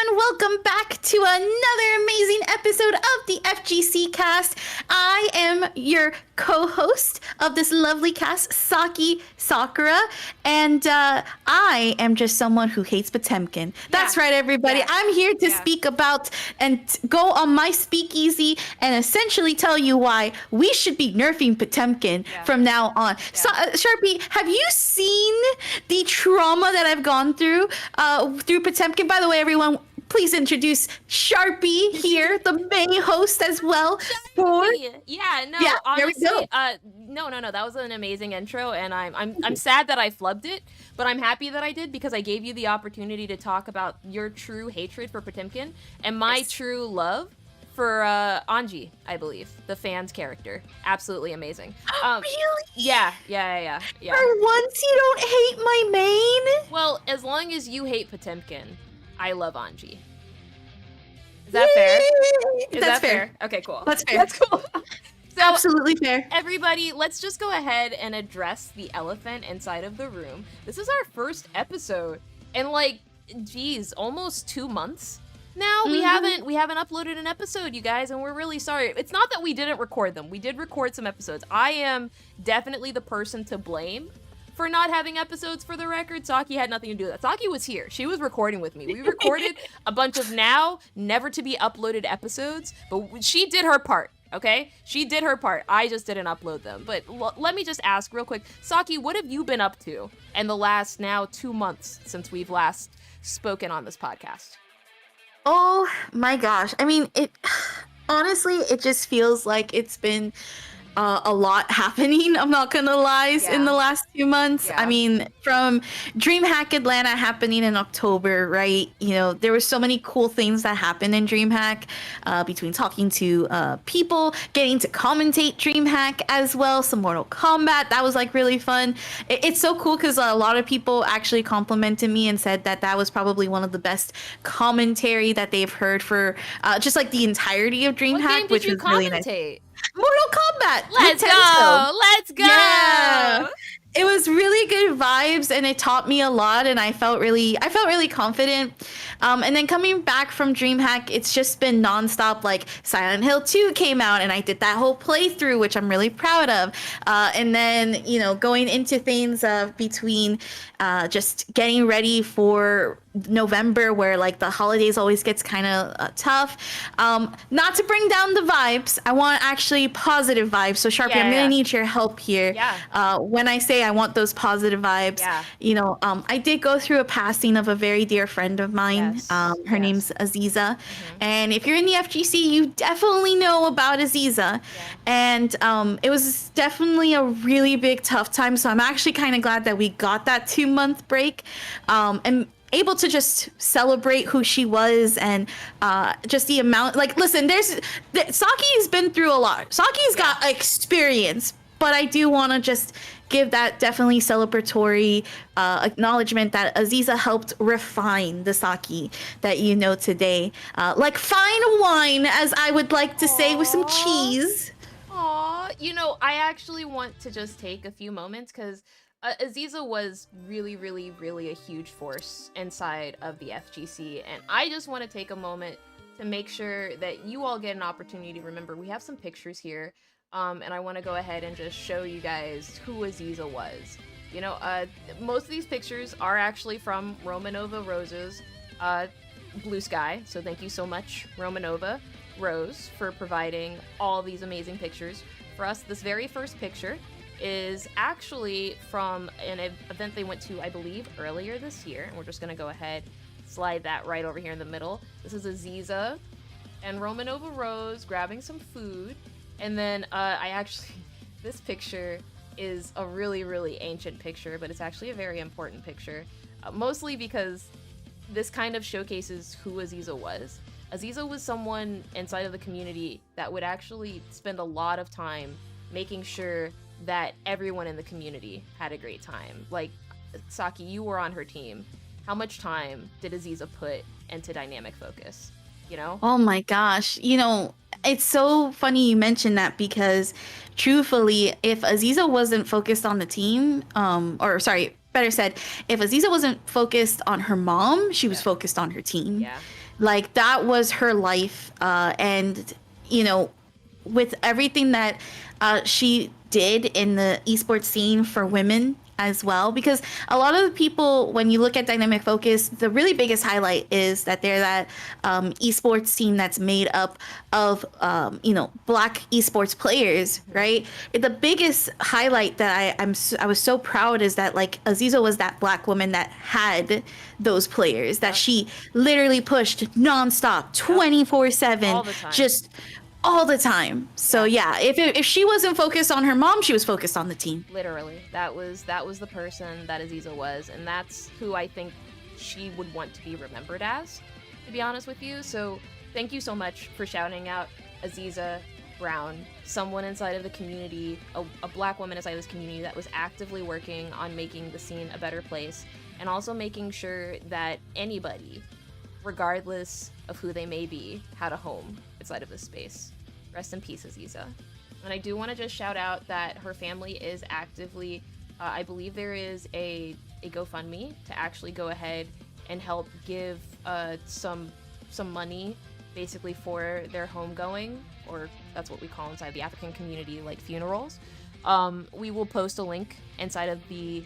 everyone. Welcome back to another amazing episode of the FGC Cast. I am your co-host of this lovely cast, Saki Sakura, and I am just someone who hates Potemkin. That's right, everybody. I'm here to speak about and go on my speakeasy and essentially tell you why we should be nerfing Potemkin from now on. So, Sharpie, have you seen the trauma that I've gone through Potemkin? By the way, everyone, please introduce Sharpie here, the main host as well. Honestly, no, that was an amazing intro, and I'm sad that I flubbed it, but I'm happy that I did because I gave you the opportunity to talk about your true hatred for Potemkin and my true love for Anji, I believe, the fan's character. Absolutely amazing. Really? Yeah. For once you don't hate my main? Well, as long as you hate Potemkin, I love Anji. Is that fair? That's fair. Okay, cool. That's fair. That's cool. So, absolutely fair. Everybody, let's just go ahead and address the elephant inside of the room. This is our first episode in almost 2 months now. We haven't uploaded an episode, you guys, and we're really sorry. It's not that we didn't record them. We did record some episodes. I am definitely the person to blame for not having episodes, for the record. Saki had nothing to do with that. Saki was here. She was recording with me. We recorded a bunch of now never to be uploaded episodes, but she did her part. Okay? She did her part. I just didn't upload them. But let me just ask real quick. Saki, what have you been up to in the last now 2 months since we've last spoken on this podcast? Oh my gosh. I mean, honestly, it just feels like it's been a lot happening, I'm not gonna lie, in the last 2 months. I mean, from DreamHack Atlanta happening in October, right? You know, there were so many cool things that happened in DreamHack, between talking to people, getting to commentate DreamHack as well, some Mortal Kombat. That was like really fun. It's so cool because a lot of people actually complimented me and said that that was probably one of the best commentary that they've heard for just like the entirety of DreamHack, which was really nice. Mortal Kombat. Let's go. Yeah. It was really good vibes, and it taught me a lot, and I felt really confident. And then coming back from DreamHack, it's just been nonstop. Like Silent Hill 2 came out, and I did that whole playthrough, which I'm really proud of. And then, you know, going into things between just getting ready for November, where like the holidays always gets kind of tough. Not to bring down the vibes, I want actually positive vibes. So Sharpie, I'm gonna need your help here. When I say I want those positive vibes, you know, I did go through a passing of a very dear friend of mine. Her name's Aziza, and if you're in the FGC, you definitely know about Aziza. And it was definitely a really big tough time. So I'm actually kind of glad that we got that 2-month break, and able to just celebrate who she was, and just the amount, like, listen, Saki's been through a lot. Saki's got experience, but I do want to just give that definitely celebratory acknowledgement that Aziza helped refine the Saki that you know today. Like fine wine, as I would like to say, with some cheese. Aw, you know, I actually want to just take a few moments because Aziza was really, really, really a huge force inside of the FGC, and I just want to take a moment to make sure that you all get an opportunity to remember. We have some pictures here, and I want to go ahead and just show you guys who Aziza was. You know, most of these pictures are actually from Romanova Rose's Blue Sky, so thank you so much, Romanova Rose, for providing all these amazing pictures for us. This very first picture is actually from an event they went to, I believe, earlier this year. And we're just going to go ahead, slide that right over here in the middle. This is Aziza and Romanova Rose grabbing some food. And then this picture is a really, really ancient picture, but it's actually a very important picture. Mostly because this kind of showcases who Aziza was. Aziza was someone inside of the community that would actually spend a lot of time making sure that everyone in the community had a great time. Like, Saki, you were on her team. How much time did Aziza put into dynamic focus? You know? Oh my gosh. You know, it's so funny you mentioned that because truthfully, if Aziza wasn't focused on the team, better said, if Aziza wasn't focused on her mom, she was focused on her team. Yeah. Like that was her life, and you know, with everything that she did in the esports scene for women as well, because a lot of the people, when you look at Dynamic Focus, the really biggest highlight is that they're that esports team that's made up of black esports players, right? The biggest highlight that I was so proud is that like Aziza was that black woman that had those players that she literally pushed nonstop, 24/7, All the time. just all the time. So yeah, if she wasn't focused on her mom, she was focused on the team. Literally, that was the person that Aziza was, and that's who I think she would want to be remembered as, to be honest with you. So thank you so much for shouting out Aziza Brown, someone inside of the community, a black woman inside of this community that was actively working on making the scene a better place, and also making sure that anybody, regardless of who they may be, had a home inside of this space. Rest in peace, Aziza. And I do want to just shout out that her family is actively, I believe there is a GoFundMe to actually go ahead and help give some money basically for their homegoing, or that's what we call inside the African community, like funerals. We will post a link inside of the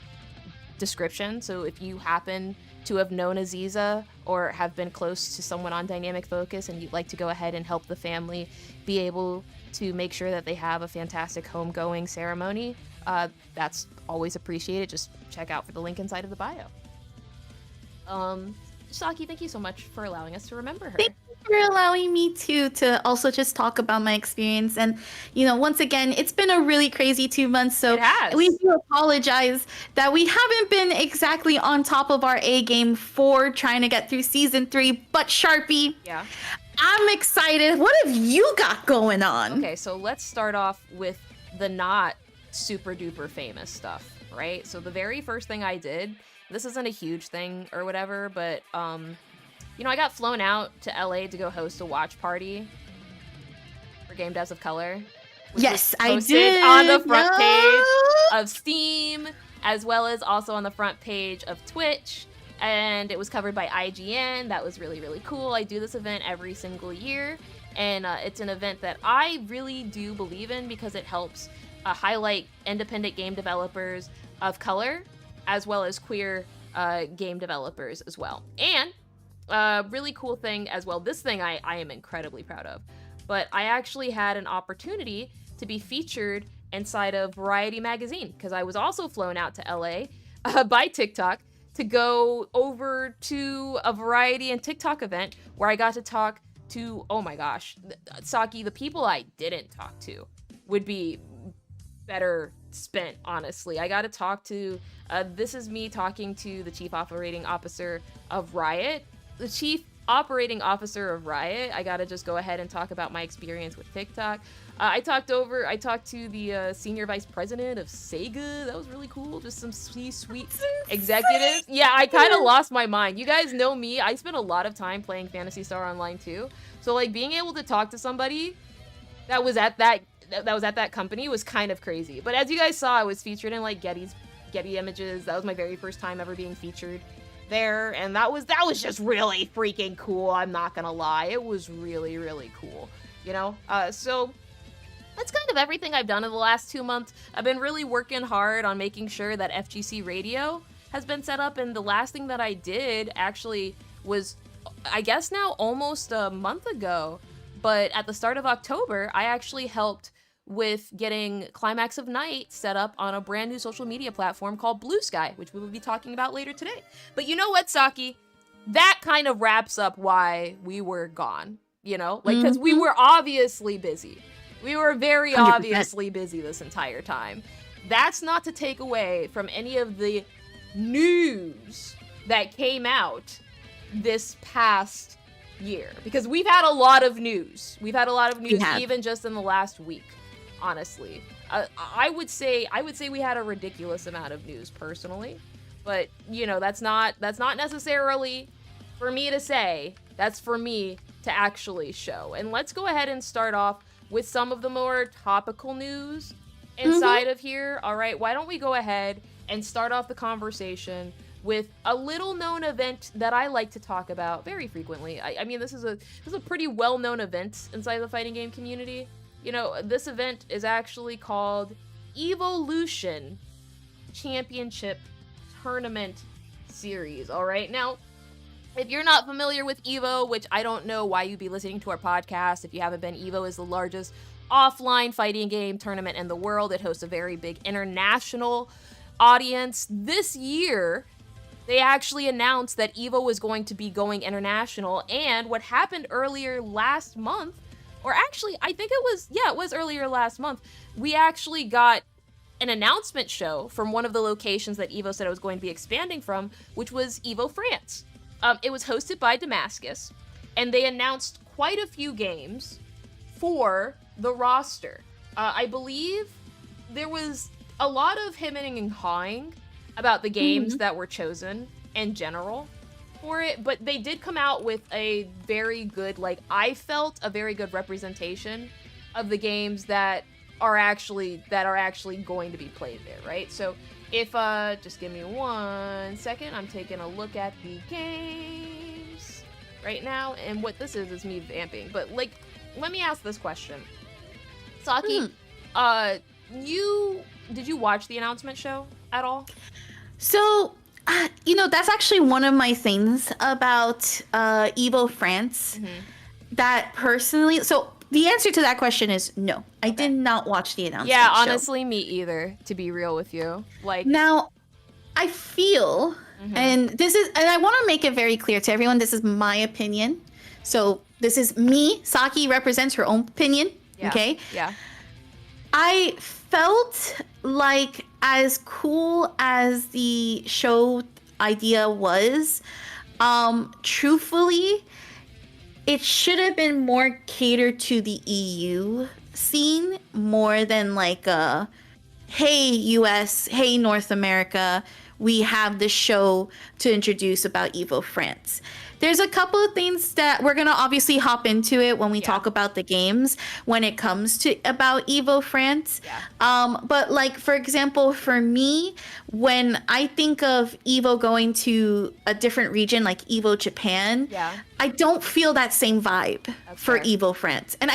description, so if you happen to have known Aziza or have been close to someone on Dynamic Focus and you'd like to go ahead and help the family be able to make sure that they have a fantastic homegoing ceremony, that's always appreciated. Just check out for the link inside of the bio. Saki, thank you so much for allowing us to remember her. Thank you for allowing me to also just talk about my experience. And once again, it's been a really crazy 2 months, so It has. we do apologize that we haven't been exactly on top of our A game for trying to get through season 3. But Sharpie, Yeah. I'm excited. What have you got going on? Okay, so let's start off with the not super duper famous stuff, right? So the very first thing I did, this isn't a huge thing or whatever, but I got flown out to LA to go host a watch party for Game Devs of Color. Which Yes, was I posted did. on the front No. page of Steam, as well as also on the front page of Twitch. And it was covered by IGN. That was really, really cool. I do this event every single year, and it's an event that I really do believe in because it helps highlight independent game developers of color, as well as queer game developers as well. And really cool thing as well, this thing I am incredibly proud of, but I actually had an opportunity to be featured inside of Variety magazine, because I was also flown out to LA by TikTok to go over to a Variety and TikTok event where I got to talk to, oh my gosh, Saki, the people I didn't talk to would be better spent, honestly. I got to talk to, this is me talking to the Chief Operating Officer of Riot. The Chief Operating Officer of Riot, I got to just go ahead and talk about my experience with TikTok. I talked to the Senior Vice President of Sega. That was really cool. Just some sweet executives. Yeah, I kind of lost my mind. You guys know me. I spent a lot of time playing Phantasy Star Online too. So like being able to talk to somebody that was at that company was kind of crazy. But as you guys saw, I was featured in like Getty Images. That was my very first time ever being featured there, and that was just really freaking cool. I'm not gonna lie, it was really, really cool. So that's kind of everything I've done in the last 2 months. I've been really working hard on making sure that FGC Radio has been set up, and the last thing that I did actually was, I guess now almost a month ago, but at the start of October, I actually helped with getting Climax of Night set up on a brand new social media platform called Blue Sky, which we will be talking about later today. But you know what, Saki? That kind of wraps up why we were gone, because we were obviously busy. We were very 100%. obviously busy this entire time. That's not to take away from any of the news that came out this past year, because we've had a lot of news. We've had a lot of news even just in the last week, honestly. I would say we had a ridiculous amount of news personally, but that's not necessarily for me to say. That's for me to actually show. And let's go ahead and start off with some of the more topical news inside of here. All right, why don't we go ahead and start off the conversation with a little known event that I like to talk about very frequently. I mean, this is a pretty well known event inside the fighting game community. You know, this event is actually called Evolution Championship Tournament Series. All right, now, if you're not familiar with Evo, which I don't know why you'd be listening to our podcast if you haven't been, Evo is the largest offline fighting game tournament in the world. It hosts a very big international audience. This year, they actually announced that Evo was going to be going international, and what happened earlier last month, or actually, I think it was earlier last month, we actually got an announcement show from one of the locations that Evo said it was going to be expanding from, which was Evo France. It was hosted by Damascus, and they announced quite a few games for the roster. I believe there was a lot of hemming and hawing about the games that were chosen in general for it, but they did come out with a very good, like, I felt a very good representation of the games that are actually going to be played there, right? So if just give me 1 second, I'm taking a look at the games right now, and what this is me vamping. But like, let me ask this question, Saki. Did you watch the announcement show at all? So, you know, that's actually one of my things about Evo France that personally, so the answer to that question is no. I did not watch the announcement Yeah, show. honestly, me either, to be real with you. Like, now, I feel, and I want to make it very clear to everyone, this is my opinion. So this is me. Saki represents her own opinion. Yeah, okay? Yeah. I felt like, as cool as the show idea was, truthfully, it should have been more catered to the EU scene more than like hey US, hey North America, we have this show to introduce about Evo France. There's a couple of things that we're gonna obviously hop into it when we talk about the games when it comes to about Evo France. But like, for example, for me, when I think of Evo going to a different region like Evo Japan, I don't feel that same vibe for Evo France. And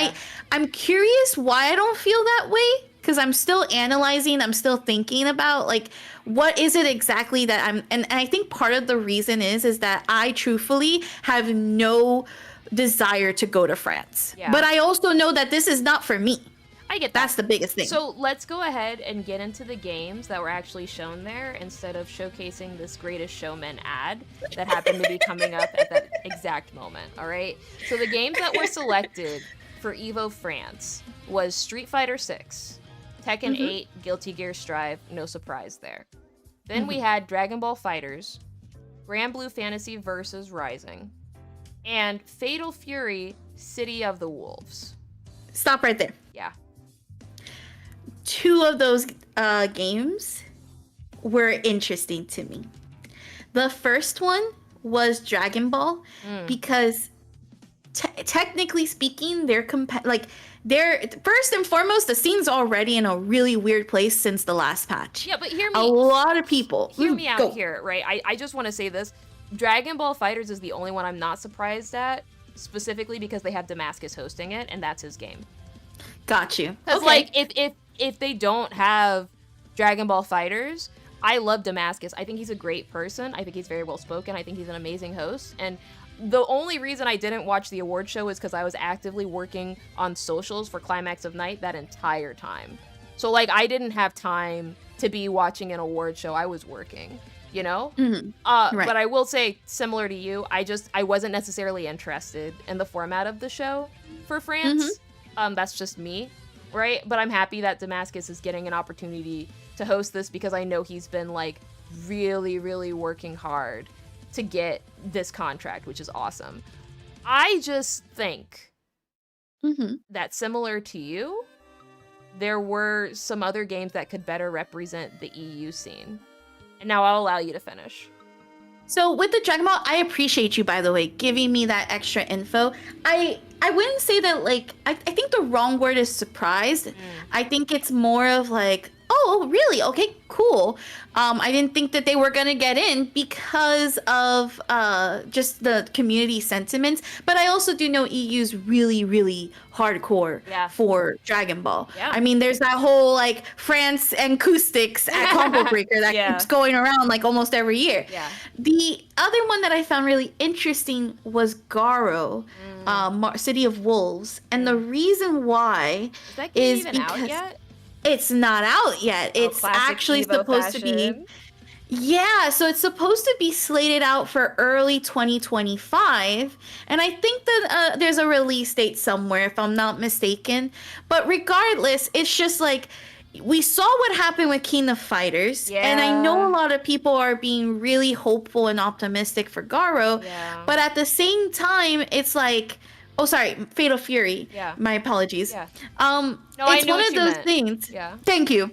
I'm curious why I don't feel that way, because I'm still analyzing, I'm still thinking about like, what is it exactly that and I think part of the reason is that I truthfully have no desire to go to France. But I also know that this is not for me. I get that. That's the biggest thing. So let's go ahead and get into the games that were actually shown there instead of showcasing this Greatest Showman ad that happened to be coming up at that exact moment, all right? So the games that were selected for Evo France was Street Fighter 6, Tekken 8, Guilty Gear Strive, no surprise there. Then we had Dragon Ball FighterZ, Grand Blue Fantasy vs. Rising, and Fatal Fury, City of the Wolves. Stop right there. Yeah. 2 of those games were interesting to me. The first one was Dragon Ball because technically speaking, they're first and foremost, the scene's already in a really weird place since the last patch. Yeah, but hear me. A lot of people. Hear me out here, right? I just want to say this. Dragon Ball FighterZ is the only one I'm not surprised at, specifically because they have Damascus hosting it, and that's his game. Got you. Because like, if they don't have Dragon Ball FighterZ, I love Damascus. I think he's a great person. I think he's very well spoken. I think he's an amazing host. And the only reason I didn't watch the award show is because I was actively working on socials for Climax of Night that entire time. So like, I didn't have time to be watching an award show. I was working, you know? Right. But I will say, similar to you, I wasn't necessarily interested in the format of the show for France. That's just me, right? But I'm happy that Damascus is getting an opportunity to host this because I know he's been like really, really working hard to get this contract, which is awesome. I just think that similar to you, there were some other games that could better represent the EU scene. And now I'll allow you to finish. So with the Dragon Ball, I appreciate you, by the way, giving me that extra info. I wouldn't say that, like, I think the wrong word is surprised. I think it's more of like, oh, oh, really? Okay, cool. I didn't think that they were gonna get in because of just the community sentiments. But I also do know EU's really, really hardcore Yeah. for Dragon Ball. Yeah. I mean, there's that whole like France acoustics at Combo Breaker that Yeah. keeps going around like almost every year. Yeah. The other one that I found really interesting was Garo, City of Wolves, and the reason why Is that game is even out because yet? it's not out yet. Oh, It's classic actually Evo supposed to be. fashion. Yeah, so it's supposed to be slated out for early 2025. And I think that there's a release date somewhere, if I'm not mistaken. But regardless, it's just like we saw what happened with King of Fighters. And I know Yeah. a lot of people are being really hopeful and optimistic for Garo. Yeah. But at the same time, it's like, oh, sorry, Fatal Fury. Yeah. My apologies. Yeah. No, No, I it's knew one what of you those meant. things. Yeah. Thank you.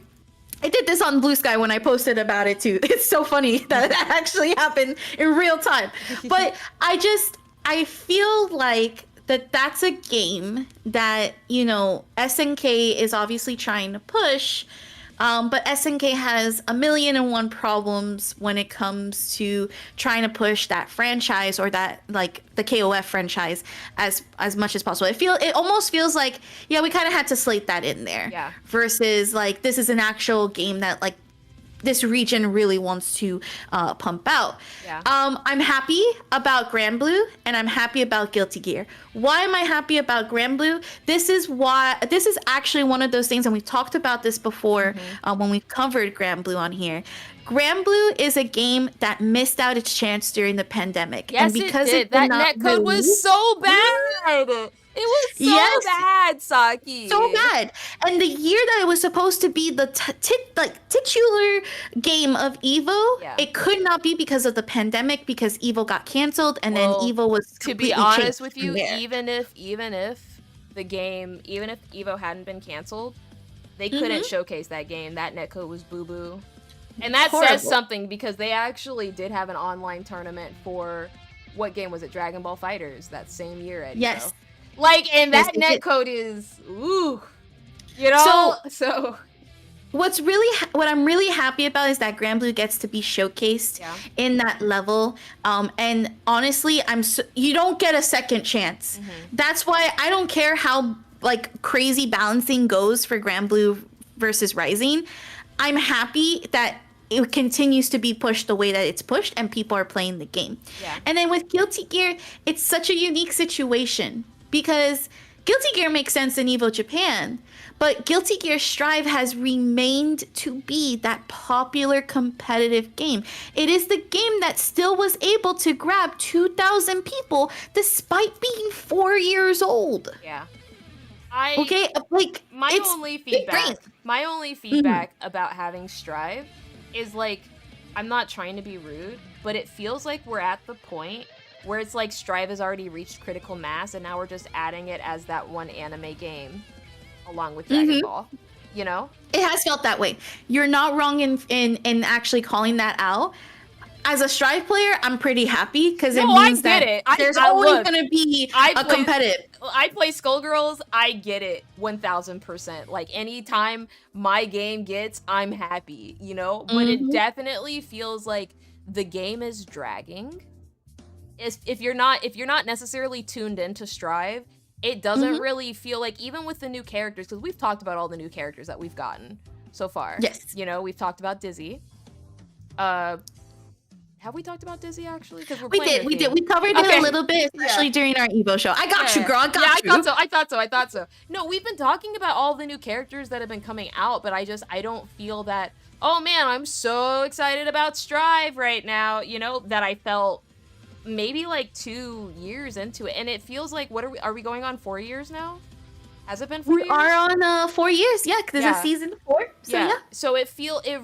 I did this on Blue Sky when I posted about it too. It's so funny that it actually happened in real time. But I feel like that's a game that, you know, SNK is obviously trying to push. But SNK has a million and one problems when it comes to trying to push that franchise or that like the KOF franchise as much as possible. It almost feels like, yeah, we kind of had to slate that in there. Yeah. Versus like this is an actual game that like this region really wants to pump out. Yeah. I'm happy about Grand Blue and I'm happy about Guilty Gear. Why am I happy about Grand Blue? This is actually one of those things, and we've talked about this before when we covered Grand Blue on here. Grand Blue is a game that missed out its chance during the pandemic. Yes, and because it did. That netcode was so bad. It was so Yes. bad, Saki. So bad. And the year that it was supposed to be the titular game of Evo, Yeah. it could not be because of the pandemic, because Evo got canceled, and Well, then Evo was To be completely honest changed with from you, there. even if Evo hadn't been canceled, they couldn't showcase that game. That netcode was boo-boo. And that Horrible. says something because they actually did have an online tournament for, what game was it? Dragon Ball Fighters that same year at Yes. Evo. Like, and Yes, that they did. netcode is, ooh. You know? So What I'm really happy about is that Grand Blue gets to be showcased Yeah. in that level. And honestly, you don't get a second chance. That's why I don't care how like crazy balancing goes for Grand Blue versus Rising. I'm happy that it continues to be pushed the way that it's pushed and people are playing the game. Yeah. And then with Guilty Gear, it's such a unique situation because Guilty Gear makes sense in Evo Japan, but Guilty Gear Strive has remained to be that popular competitive game. It is the game that still was able to grab 2,000 people despite being 4 years old. yeah. Okay, like My it's only big brain. feedback about having Strive is like, I'm not trying to be rude, but it feels like we're at the point where it's like Strive has already reached critical mass and now we're just adding it as that one anime game along with Dragon Ball. You know? It has felt that way. You're not wrong in actually calling that out. As a Strive player, I'm pretty happy because it No, I means get that it. there's I always look, going to be I a play- competitive. I play Skullgirls, I get it 1000%. Like anytime my game gets, I'm happy, you know? But it definitely feels like the game is dragging. If you're not necessarily tuned into Strive, it doesn't really feel like, even with the new characters, because we've talked about all the new characters that we've gotten so far. Yes. You know, we've talked about Dizzy. Have we talked about Dizzy actually? Because We did. We covered it a little bit, especially during our Evo show. I got you, girl. I got you. I thought so. No, we've been talking about all the new characters that have been coming out, but I don't feel that, oh man, I'm so excited about Strive right now, you know, that I felt maybe like 2 years into it. And it feels like, are we going on 4 years now? Has it been 4 years? We are on 4 years, yeah, because this is season 4. So yeah. So it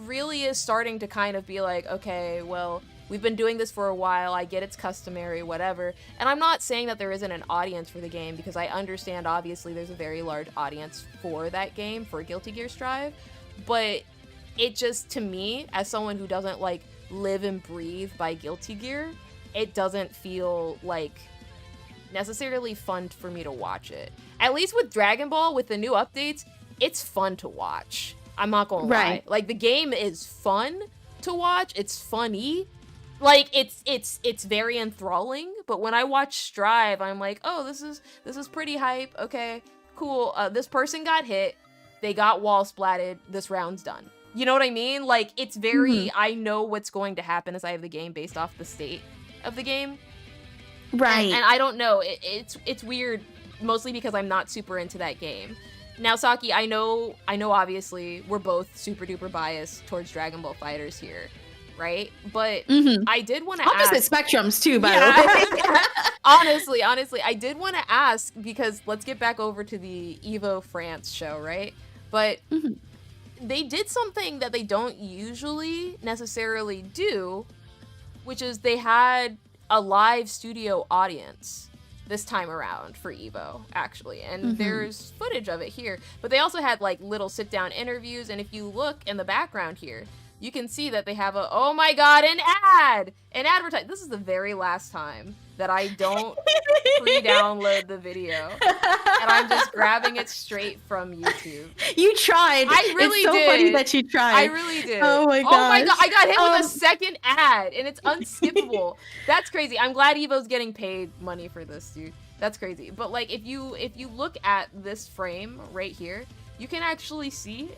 really is starting to kind of be like, okay, well, we've been doing this for a while. I get it's customary, whatever. And I'm not saying that there isn't an audience for the game, because I understand, obviously, there's a very large audience for that game, for Guilty Gear Strive. But it just, to me, as someone who doesn't, like, live and breathe by Guilty Gear, it doesn't feel, like, necessarily fun for me to watch it. At least with Dragon Ball, with the new updates, it's fun to watch. I'm not gonna lie. Right. Like, the game is fun to watch. It's funny. Like, it's very enthralling. But when I watch Strive, I'm like, oh, this is pretty hype. Okay, cool. This person got hit. They got wall splatted. This round's done. You know what I mean? Like, it's very, I know what's going to happen as I have the game based off the state of the game. Right. And I don't know. It's weird, mostly because I'm not super into that game. Now, Saki, I know obviously we're both super duper biased towards Dragon Ball FighterZ here, right? But I did want to ask... Opposite spectrums too, by the way. honestly, I did want to ask, because let's get back over to the Evo France show, right? But they did something that they don't usually necessarily do, which is they had a live studio audience this time around for Evo, actually, and there's footage of it here. But they also had like little sit-down interviews, and if you look in the background here, you can see that they have a, oh my god, an advertise. This is the very last time that I don't pre-download the video, and I'm just grabbing it straight from YouTube. You tried. I really did. It's so funny that you tried. I really did. Oh my gosh. Oh my god, I got hit with a second ad, and it's unskippable. That's crazy. I'm glad Evo's getting paid money for this, dude. That's crazy. But like, if you look at this frame right here, you can actually see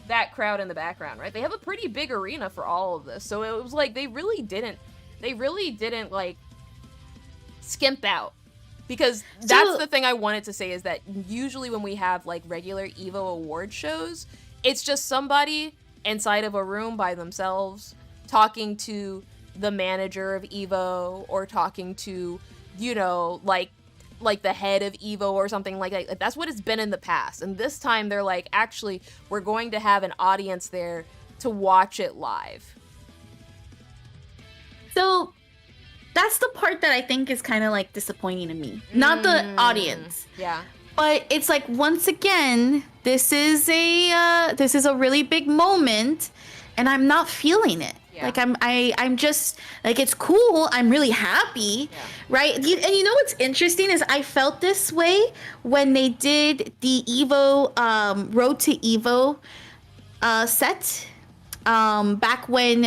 that crowd in the background, right? They have a pretty big arena for all of this, so it was like they really didn't like skimp out, because that's the thing I wanted to say, is that usually when we have like regular Evo award shows, it's just somebody inside of a room by themselves talking to the manager of Evo, or talking to, you know, like the head of Evo or something like that. That's what it's been in the past. And this time they're like, actually, we're going to have an audience there to watch it live. So that's the part that I think is kind of like disappointing to me. Not the audience. Yeah. But it's like, once again, this is a really big moment, and I'm not feeling it. Yeah. Like I'm just like, it's cool. I'm really happy, right? And you know what's interesting is I felt this way when they did the Evo Road to Evo set. Back when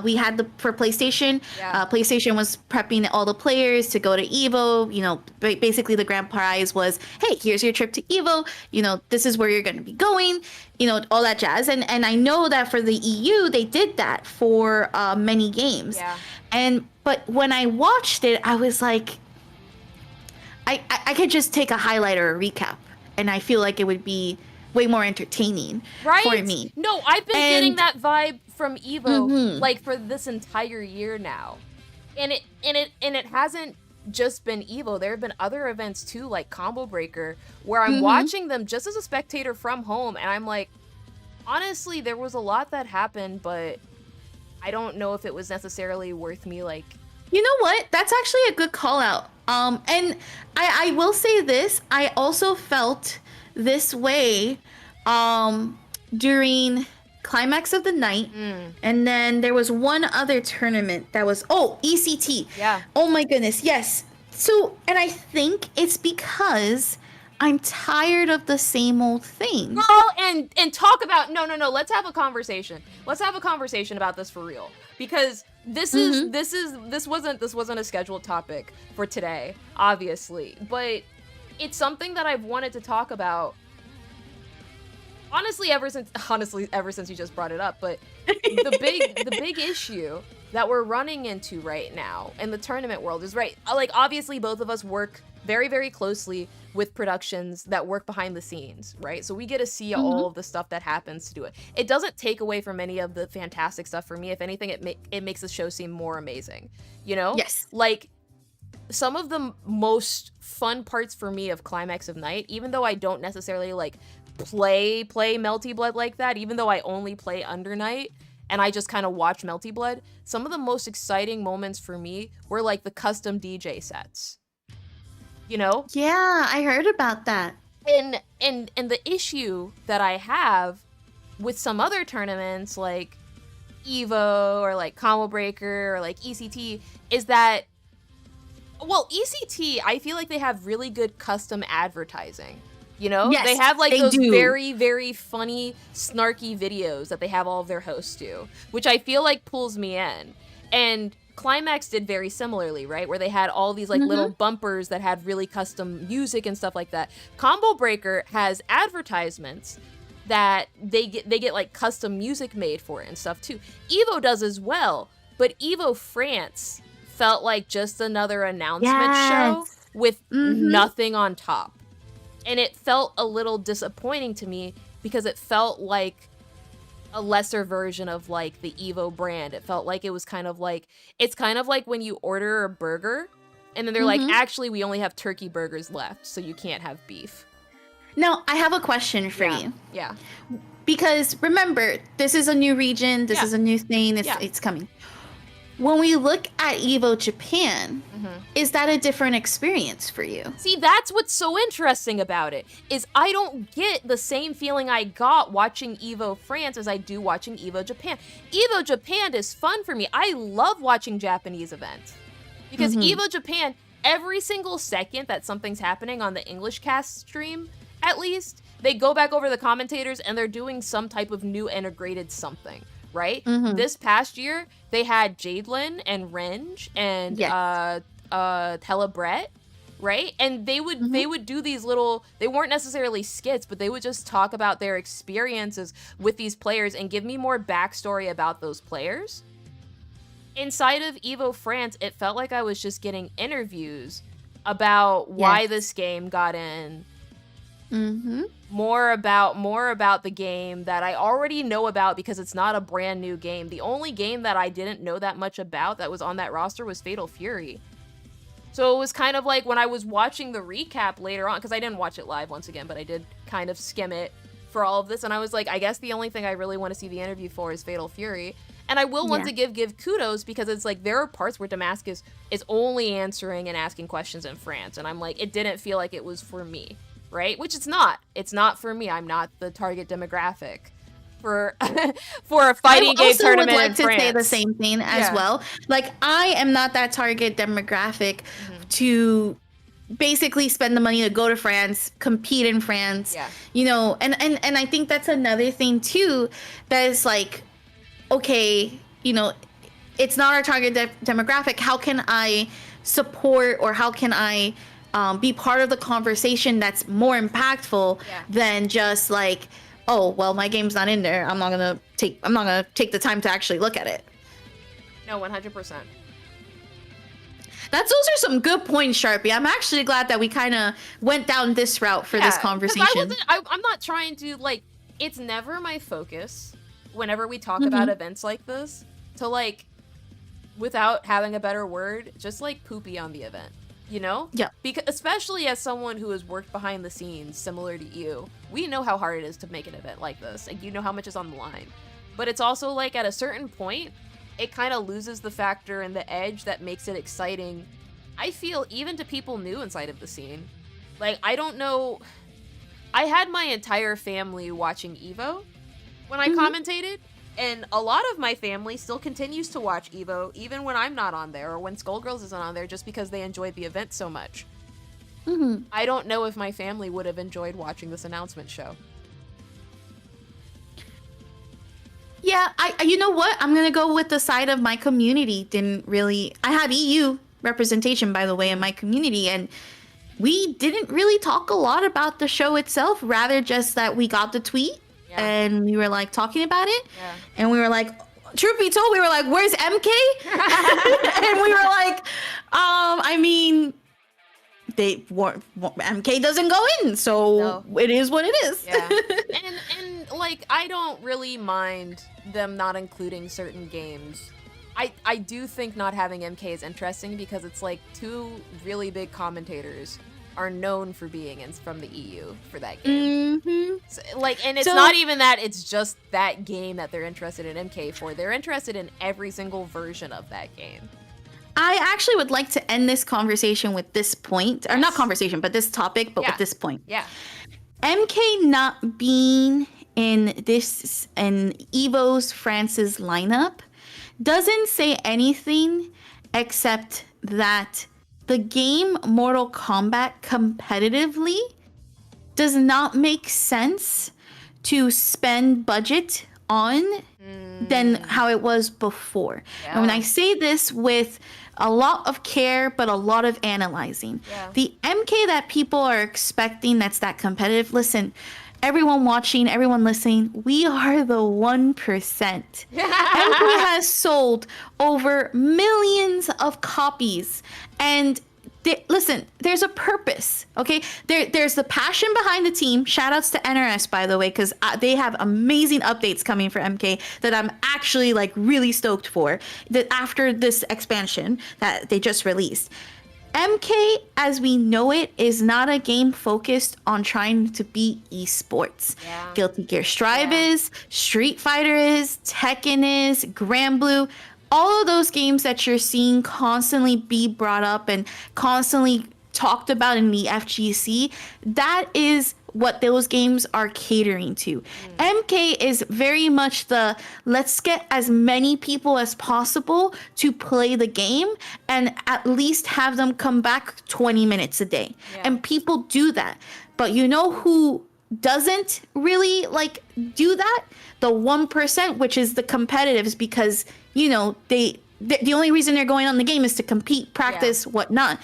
we had for PlayStation, PlayStation was prepping all the players to go to Evo. You know, basically the grand prize was, hey, here's your trip to Evo. You know, this is where you're going to be going. You know, all that jazz. And I know that for the EU, they did that for many games. Yeah. But when I watched it, I was like, I could just take a highlight or a recap, and I feel like it would be way more entertaining for me. No, I've been getting that vibe from Evo like for this entire year now. And it hasn't just been Evo. There have been other events too, like Combo Breaker, where I'm watching them just as a spectator from home, and I'm like, honestly, there was a lot that happened, but I don't know if it was necessarily worth me like... You know what? That's actually a good call out. And I will say this, I also felt this way during Climax of the Night, and then there was one other tournament that was ECT. Yeah. Oh my goodness, yes. So, and I think it's because I'm tired of the same old thing. Girl, and talk about no, let's have a conversation. Let's have a conversation about this for real, because this wasn't a scheduled topic for today, obviously, but it's something that I've wanted to talk about. Honestly, ever since you just brought it up, but the big issue that we're running into right now in the tournament world is, right, like, obviously both of us work very, very closely with productions that work behind the scenes, right? So we get to see all of the stuff that happens to do it. It doesn't take away from any of the fantastic stuff for me. If anything, it makes the show seem more amazing, you know? Yes. Like, some of the most fun parts for me of Climax of Night, even though I don't necessarily like play Melty Blood like that, even though I only play Under Night and I just kind of watch Melty Blood, some of the most exciting moments for me were like the custom DJ sets, you know? Yeah, I heard about that. And the issue that I have with some other tournaments like Evo or like Combo Breaker or like ECT is that, well, ECT, I feel like they have really good custom advertising, You know, Yes, they have like they those do. very, very funny, snarky videos that they have all of their hosts do, which I feel like pulls me in. And Climax did very similarly, right? Where they had all these like little bumpers that had really custom music and stuff like that. Combo Breaker has advertisements that they get like custom music made for it and stuff too. Evo does as well, but Evo France felt like just another announcement show with nothing on top. And it felt a little disappointing to me because it felt like a lesser version of like the Evo brand. It felt like it was kind of like, it's kind of like when you order a burger and then they're like, actually, we only have turkey burgers left, so you can't have beef. Now, I have a question for you. Yeah. Because remember, this is a new region, this is a new thing, it's coming. When we look at Evo Japan, is that a different experience for you? See, that's what's so interesting about it, is I don't get the same feeling I got watching Evo France as I do watching Evo Japan. Evo Japan is fun for me. I love watching Japanese events. Because Evo Japan, every single second that something's happening on the English cast stream, at least, they go back over the commentators and they're doing some type of new integrated something. Right? This past year, they had Jadelyn and Renge and Telebrett, right? And they would do these little, they weren't necessarily skits, but they would just talk about their experiences with these players and give me more backstory about those players. Inside of Evo France, it felt like I was just getting interviews about why this game got in. More about the game that I already know about because it's not a brand new game. The only game that I didn't know that much about that was on that roster was Fatal Fury. So it was kind of like when I was watching the recap later on, because I didn't watch it live once again, but I did kind of skim it for all of this, and I was like, I guess the only thing I really want to see the interview for is Fatal Fury. And I will want to give kudos because it's like there are parts where Damascus is only answering and asking questions in France, and I'm like, it didn't feel like it was for me. Right? Which it's not. It's not for me. I'm not the target demographic for for a fighting game tournament in France. I would like to say the same thing as well. Like, I am not that target demographic to basically spend the money to go to France, compete in France. You know, and I think that's another thing too, that is like, okay, you know, it's not our target demographic. How can I support, or how can I be part of the conversation that's more impactful than just like, oh, well, my game's not in there, I'm not gonna take the time to actually look at it. No, 100%. Those are some good points, Sharpie. I'm actually glad that we kind of went down this route for this conversation. I'm not trying to, like, it's never my focus whenever we talk about events like this to, like, without having a better word, just like poopy on the event. You know? Yeah. Because especially as someone who has worked behind the scenes, similar to you, we know how hard it is to make an event like this, and you know how much is on the line. But it's also like at a certain point, it kind of loses the factor and the edge that makes it exciting. I feel even to people new inside of the scene. Like, I don't know. I had my entire family watching Evo when I commentated. And a lot of my family still continues to watch Evo, even when I'm not on there or when Skullgirls isn't on there, just because they enjoyed the event so much. I don't know if my family would have enjoyed watching this announcement show. Yeah, you know what? I'm going to go with the side of my community. I had EU representation, by the way, in my community, and we didn't really talk a lot about the show itself, rather just that we got the tweet. And we were like talking about it, and we were like, truth be told, we were like, where's MK? And we were like, I mean, MK doesn't go in, so it is what it is. And like, I don't really mind them not including certain games. I do think not having MK is interesting because it's like two really big commentators are known for being from the EU for that game. So, like, and it's not even that, it's just that game that they're interested in MK for. They're interested in every single version of that game. I actually would like to end this conversation with this point, or not conversation, but this topic, but with this point. MK not being in Evo's France's lineup doesn't say anything except that the game Mortal Kombat competitively does not make sense to spend budget on than how it was before. And when I say this with a lot of care, but a lot of analyzing, the MK that people are expecting that's that competitive, listen, everyone watching, everyone listening, we are the 1%. MK has sold over millions of copies, and listen, there's a purpose, okay? There's the passion behind the team. Shout outs to NRS, by the way, because they have amazing updates coming for MK that I'm actually like really stoked for that after this expansion that they just released. MK, as we know it, is not a game focused on trying to beat esports. Guilty Gear Strive is, Street Fighter is, Tekken is, Grand Blue. All of those games that you're seeing constantly be brought up and constantly talked about in the FGC, that is what those games are catering to. MK is very much the let's get as many people as possible to play the game and at least have them come back 20 minutes a day. And people do that. But you know who doesn't really like do that? The 1%, which is the competitives, because you know the only reason they're going on the game is to compete, practice, whatnot.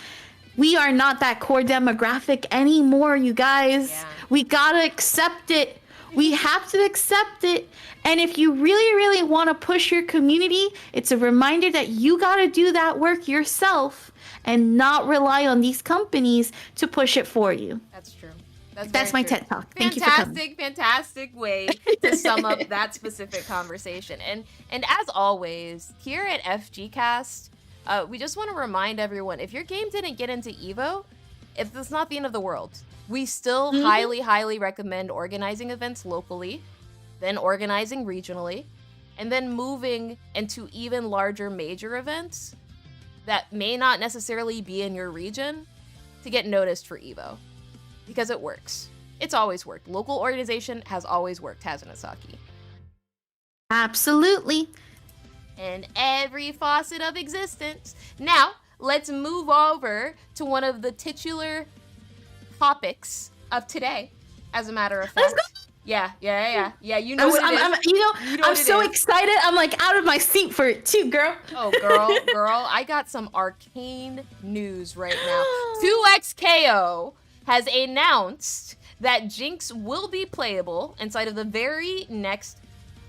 We are not that core demographic anymore, you guys. We gotta accept it. We have to accept it. And if you really, really want to push your community, it's a reminder that you gotta do that work yourself and not rely on these companies to push it for you. That's true. That's my TED Talk. Thank you for coming. Fantastic way to sum up that specific conversation. And as always, here at FG Cast, we just want to remind everyone, if your game didn't get into EVO, it's not the end of the world. We still highly, highly recommend organizing events locally, then organizing regionally, and then moving into even larger major events that may not necessarily be in your region to get noticed for EVO. Because it works. It's always worked. Local organization has always worked, hasn't it, Saki? Absolutely. In every facet of existence. Now, let's move over to one of the titular topics of today, as a matter of fact. Let's go. Yeah, you know what it is. I'm so excited. I'm like out of my seat for it too, girl. Oh, girl, I got some arcane news right now. 2XKO has announced that Jinx will be playable inside of the very next,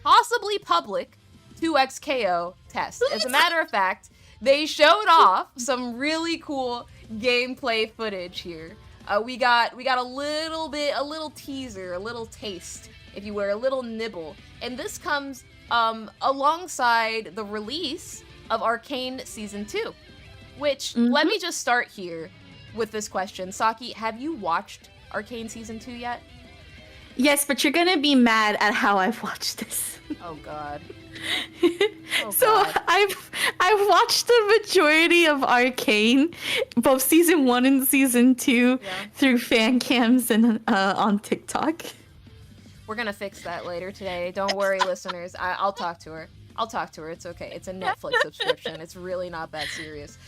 possibly public, 2XKO test. As a matter of fact, they showed off some really cool gameplay footage here. We got a little teaser, a little taste, if you will, a little nibble. And this comes alongside the release of Arcane Season 2, which, let me just start here with this question. Saki, have you watched Arcane Season 2 yet? Yes, but you're gonna be mad at how I've watched this. Oh god. I've watched the majority of Arcane, both season 1 and season 2, through fan cams and on TikTok. We're gonna fix that later today. Don't worry, listeners. I'll talk to her. It's okay. It's a Netflix subscription. It's really not that serious.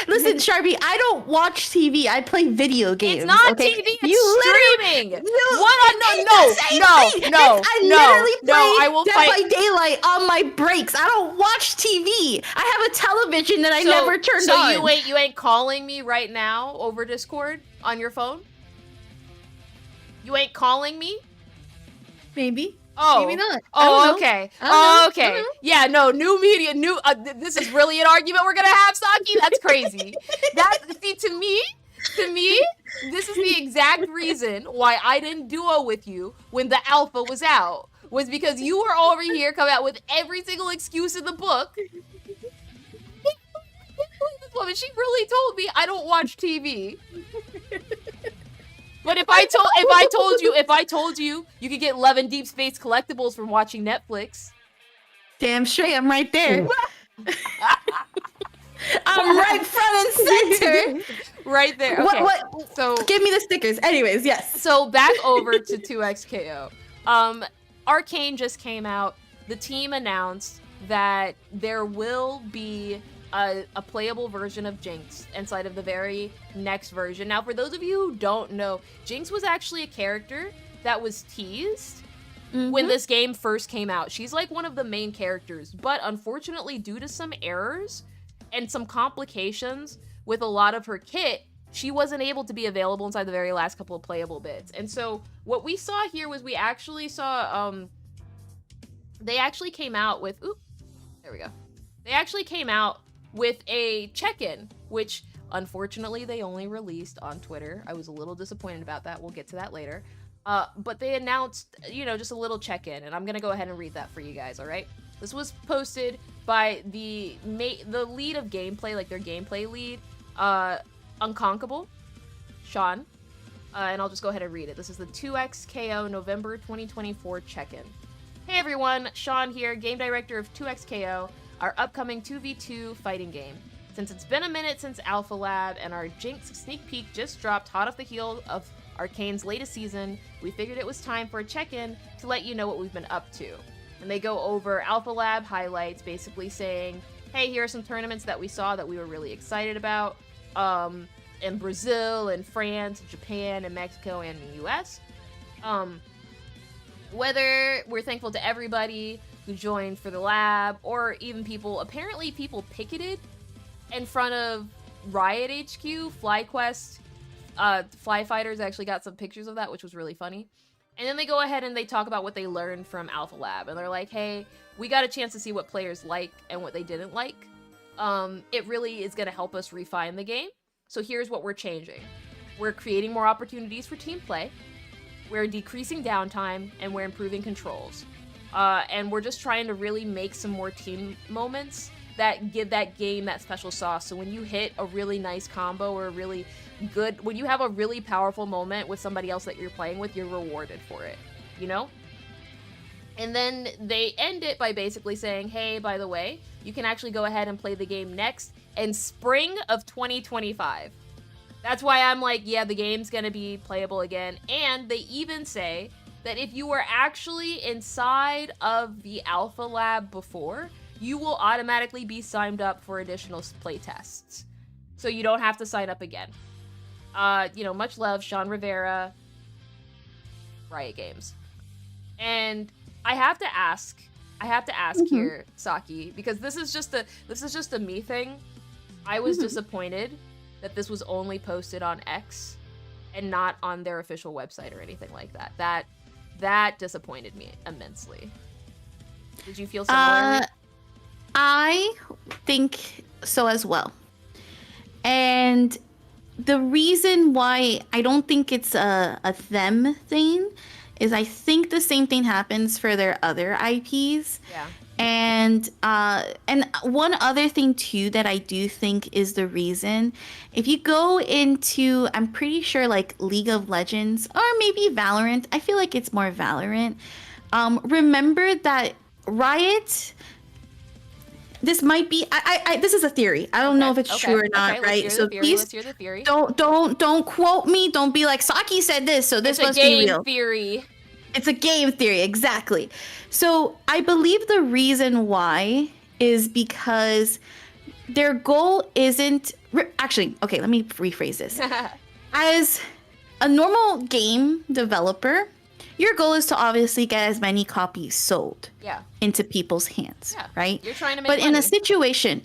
Listen, Sharpie, I don't watch TV. I play video games. It's not okay? TV. It's streaming. I will Dead by Daylight on my breaks. I don't watch TV. I have a television that I never turned on. So you ain't calling me right now over Discord on your phone? You ain't calling me? Maybe. Oh, maybe not. Okay. Okay. Yeah, no, new media, this is really an argument we're gonna have, Saki? That's crazy. To me, this is the exact reason why I didn't duo with you when the alpha was out, was because you were over here coming out with every single excuse in the book. This woman, she really told me I don't watch TV. But if I told you you could get Love and Deep Space collectibles from watching Netflix. Damn straight, I'm right there. I'm right front and center. Right there. Okay. What? So give me the stickers. Anyways, yes. So back over to 2XKO. Arcane just came out. The team announced that there will be a playable version of Jinx inside of the very next version. Now, for those of you who don't know, Jinx was actually a character that was teased when this game first came out. She's like one of the main characters, but unfortunately, due to some errors and some complications with a lot of her kit, she wasn't able to be available inside the very last couple of playable bits. And so what we saw here was we actually saw, they actually came out with, there we go. They actually came out with a check-in, which unfortunately they only released on Twitter. I was a little disappointed about that. We'll get to that later. But they announced, you know, just a little check-in, and I'm gonna go ahead and read that for you guys, all right? This was posted by the lead of gameplay, like their gameplay lead, Unconkable, Sean, and I'll just go ahead and read it. This is the 2XKO November 2024 check-in. Hey everyone, Sean here, game director of 2XKO, our upcoming 2v2 fighting game. Since it's been a minute since Alpha Lab and our Jinx sneak peek just dropped hot off the heel of Arcane's latest season, we figured it was time for a check-in to let you know what we've been up to. And they go over Alpha Lab highlights, basically saying, hey, here are some tournaments that we saw that we were really excited about, in Brazil, and France, Japan, and Mexico, and the US. Whether we're thankful to everybody who joined for the lab, or even apparently people picketed in front of Riot HQ, FlyQuest, Fly Fighters actually got some pictures of that, which was really funny. And then they go ahead and they talk about what they learned from Alpha Lab, and they're like, hey, we got a chance to see what players like and what they didn't like. It really is going to help us refine the game. So here's what we're changing. We're creating more opportunities for team play. We're decreasing downtime, and we're improving controls. And we're just trying to really make some more team moments that give that game that special sauce. So when you hit a really nice combo or when you have a really powerful moment with somebody else that you're playing with, you're rewarded for it, you know? And then they end it by basically saying, hey, by the way, you can actually go ahead and play the game next in spring of 2025. That's why I'm like, yeah, the game's gonna be playable again. And they even say that if you were actually inside of the Alpha Lab before, you will automatically be signed up for additional playtests. So you don't have to sign up again. You know, much love, Sean Rivera, Riot Games. And I have to ask here, Saki, because this is just a me thing. I was disappointed that this was only posted on X and not on their official website or anything like that. That disappointed me immensely. Did you feel similarly? I think so as well. And the reason why I don't think it's a them thing is I think the same thing happens for their other IPs. Yeah. And one other thing too that I do think is the reason, if you go into, I'm pretty sure like League of Legends or maybe Valorant, I feel like it's more Valorant. Remember that Riot, this might be, this is a theory. I don't know if it's true or not, right? So please let's hear the theory. Don't quote me. Don't be like, Saki said this, so this must be real. It's a game theory. It's a game theory, exactly. So I believe the reason why is because their goal isn't... Actually, okay, let me rephrase this. As a normal game developer, your goal is to obviously get as many copies sold into people's hands, right? You're trying to make money. In a situation,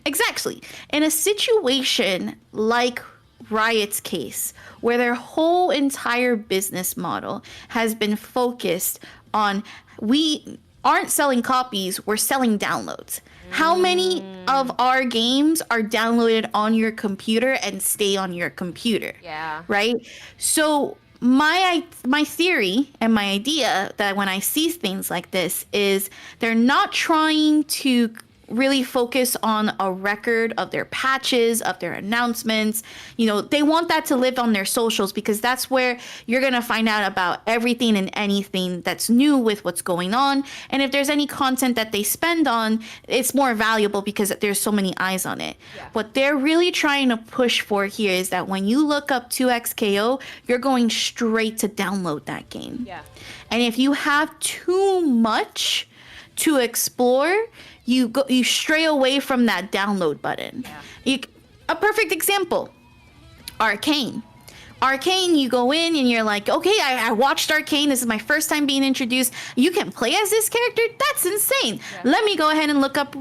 in a situation like Riot's case, where their whole entire business model has been focused on, we aren't selling copies, we're selling downloads. How many of our games are downloaded on your computer and stay on your computer? Yeah. Right? So my theory and my idea that when I see things like this is they're not trying to really focus on a record of their patches, of their announcements. You know, they want that to live on their socials because that's where you're going to find out about everything and anything that's new with what's going on. And if there's any content that they spend on, it's more valuable because there's so many eyes on it. Yeah. What they're really trying to push for here is that when you look up 2XKO, you're going straight to download that game. Yeah. And if you have too much to explore, you stray away from that download button. A perfect example, Arcane. Arcane, you go in and you're like, okay, I watched Arcane. This is my first time being introduced. You can play as this character? That's insane. Let me go ahead and look up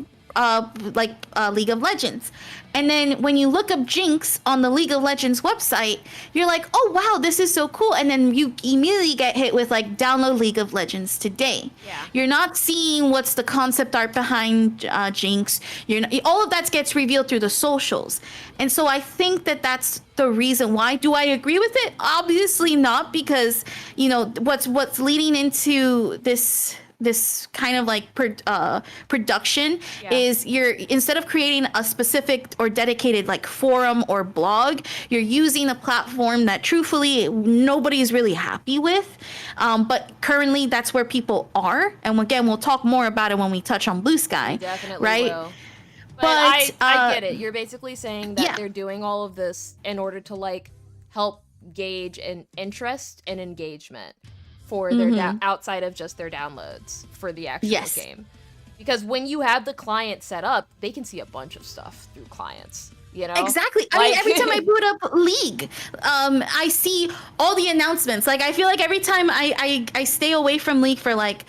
League of Legends. And then when you look up Jinx on the League of Legends website, you're like, oh wow, this is so cool. And then you immediately get hit with like, download League of Legends today. You're not seeing what's the concept art behind Jinx. All of that gets revealed through the socials. And so I think that that's the reason why. Do I agree with it? Obviously not, because what's leading into this kind of like production is instead of creating a specific or dedicated like forum or blog, you're using a platform that truthfully nobody's really happy with. But currently that's where people are. And again, we'll talk more about it when we touch on Blue Sky. We definitely right? will. But I get it. You're basically saying that they're doing all of this in order to like help gauge an interest and engagement for their outside of just their downloads for the actual game. Because when you have the client set up, they can see a bunch of stuff through clients. Exactly. I mean, every time I boot up League, I see all the announcements. Like, I feel like every time I stay away from League for like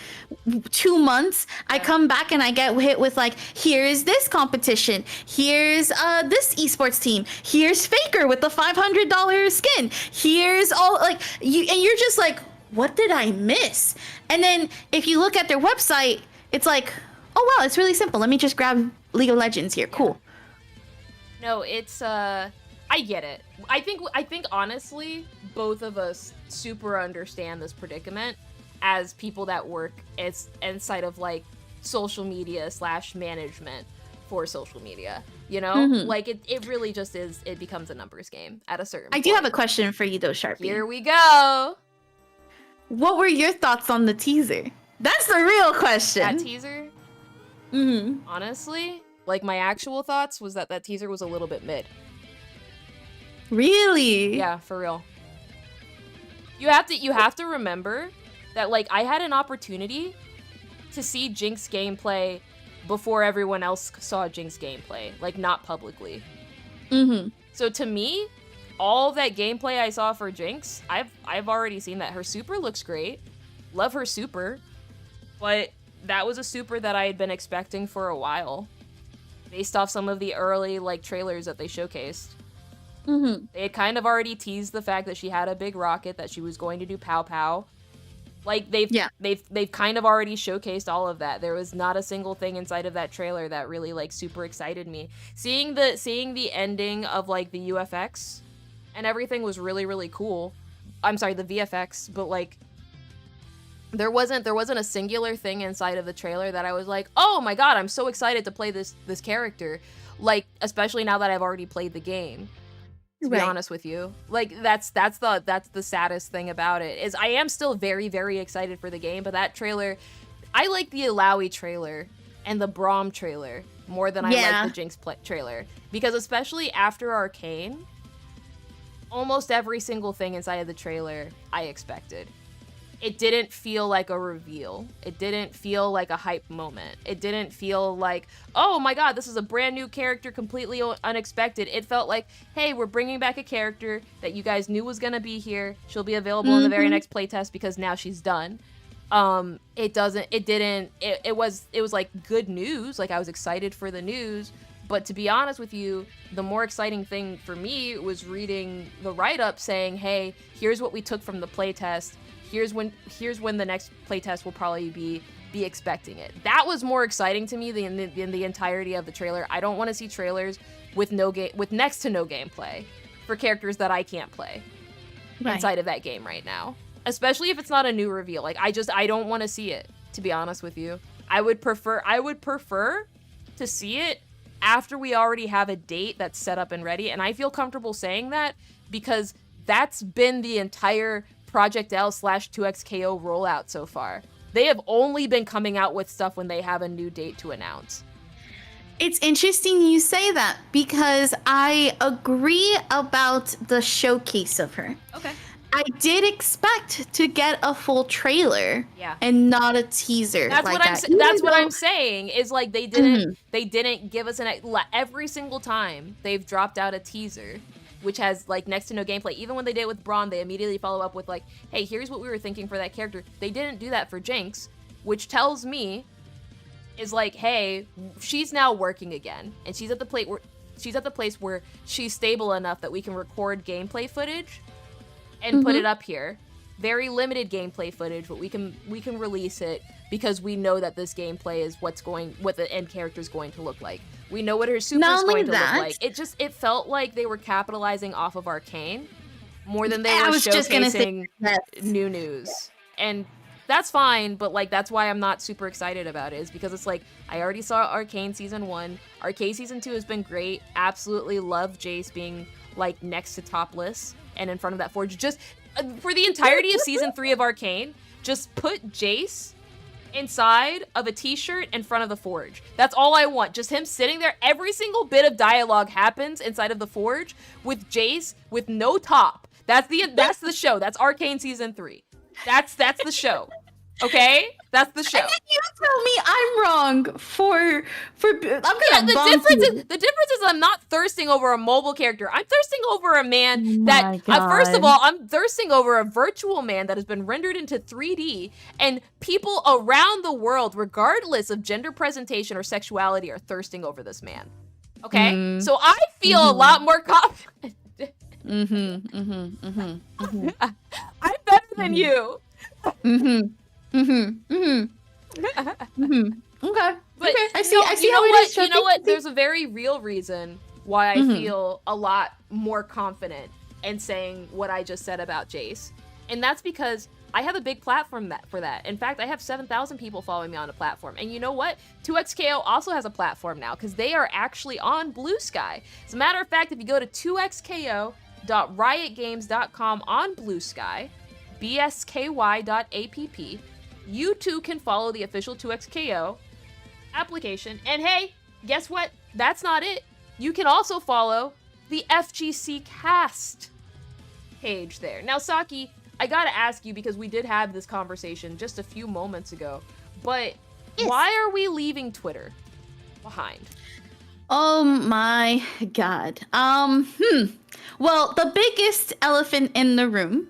2 months, I come back and I get hit with like, here's this competition, here's this esports team, here's Faker with the $500 skin, here's all and you're just like, what did I miss? And then if you look at their website, it's like, oh wow, it's really simple. Let me just grab League of Legends here. Cool. No, it's I get it. I think honestly, both of us super understand this predicament as people that work inside of like social media / management for social media. Like it really just is. It becomes a numbers game at a certain point. I do have a question for you though, Sharpie. Here we go. What were your thoughts on the teaser? That's the real question. That teaser? Honestly, like my actual thoughts was that teaser was a little bit mid. Really? Yeah, for real. You have to remember that like I had an opportunity to see Jinx gameplay before everyone else saw Jinx gameplay, like not publicly. So to me, all that gameplay I saw for Jinx, I've already seen that. Her super looks great. Love her super. But that was a super that I had been expecting for a while. Based off some of the early like trailers that they showcased. They had kind of already teased the fact that she had a big rocket, that she was going to do pow pow. Like they've kind of already showcased all of that. There was not a single thing inside of that trailer that really like super excited me. Seeing the ending of like the UFX and everything was really, really cool. I'm sorry, the VFX, but like there wasn't a singular thing inside of the trailer that I was like, oh my god, I'm so excited to play this character. Like, especially now that I've already played the game. To be honest with you, like that's the saddest thing about it is I am still very, very excited for the game, but that trailer, I like the Alawi trailer and the Braum trailer more than I like the Jinx trailer, because especially after Arcane, almost every single thing inside of the trailer I expected. It didn't feel like a reveal. It didn't feel like a hype moment. It didn't feel like, oh my god, this is a brand new character, completely unexpected. It felt like, hey, we're bringing back a character that you guys knew was gonna be here. She'll be available in the very next playtest because now she's done. It was like good news. Like I was excited for the news. But to be honest with you, the more exciting thing for me was reading the write-up saying, hey, here's what we took from the playtest. Here's when the next playtest will probably be expecting it. That was more exciting to me than the entirety of the trailer. I don't want to see trailers with next to no gameplay for characters that I can't play inside of that game right now. Especially if it's not a new reveal. Like I don't want to see it, to be honest with you. I would prefer to see it after we already have a date that's set up and ready, and I feel comfortable saying that because that's been the entire Project L / 2XKO rollout so far. They have only been coming out with stuff when they have a new date to announce. It's interesting you say that because I agree about the showcase of her. Okay. I did expect to get a full trailer, Yeah. and not a teaser. That's like what I'm. that. That's what Even I'm saying. Is like they though- didn't give us every single time they've dropped out a teaser, which has like next to no gameplay. Even when they did it with Braun, they immediately follow up with like, "Hey, here's what we were thinking for that character." They didn't do that for Jinx, which tells me is like, hey, she's now working again, and she's at the place where she's stable enough that we can record gameplay footage and put it up here. Very limited gameplay footage, but we can release it because we know that this gameplay is what the end character is going to look like. We know what her super is going to look like. It felt like they were capitalizing off of Arcane more than they were showcasing new news. And that's fine, but like that's why I'm not super excited about it, is because it's like I already saw Arcane season 1. Arcane season 2 has been great. Absolutely love Jace being like next to Topless and in front of that forge. Just for the entirety of season 3 of Arcane, just put Jace inside of a t-shirt in front of the forge. That's all I want. Just him sitting there. Every single bit of dialogue happens inside of the forge with Jace with no top. That's the show. That's Arcane season 3. That's the show. Okay? That's the show. And then you tell me I'm wrong for I'm gonna the difference is I'm not thirsting over a mobile character. I'm thirsting over a man first of all, I'm thirsting over a virtual man that has been rendered into 3D, and people around the world, regardless of gender presentation or sexuality, are thirsting over this man. Okay? So I feel a lot more confident. I'm better than you. Okay. But I see how it is. You know what? There's a very real reason why I feel a lot more confident in saying what I just said about Jace. And that's because I have a big platform for that. In fact, I have 7,000 people following me on the platform. And you know what? 2XKO also has a platform now because they are actually on Blue Sky. As a matter of fact, if you go to 2xko.riotgames.com on Blue Sky, bsky.app, you too can follow the official 2xko application. And hey, guess what? That's not it. You can also follow the FGC Cast page there. Now, Saki, I gotta ask you, because we did have this conversation just a few moments ago, but why are we leaving Twitter behind? Oh my god. Well, the biggest elephant in the room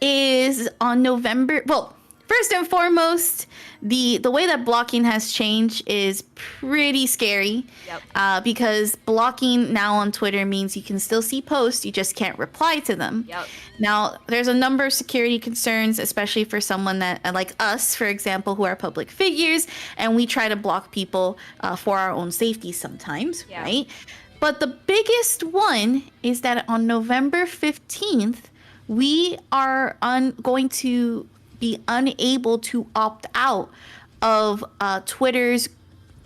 is on November. Well, first and foremost, the way that blocking has changed is pretty scary. Yep. Because blocking now on Twitter means you can still see posts, you just can't reply to them. Yep. Now, there's a number of security concerns, especially for someone that, like us, for example, who are public figures, and we try to block people for our own safety sometimes, right? But the biggest one is that on November 15th, we are going to be unable to opt out of Twitter's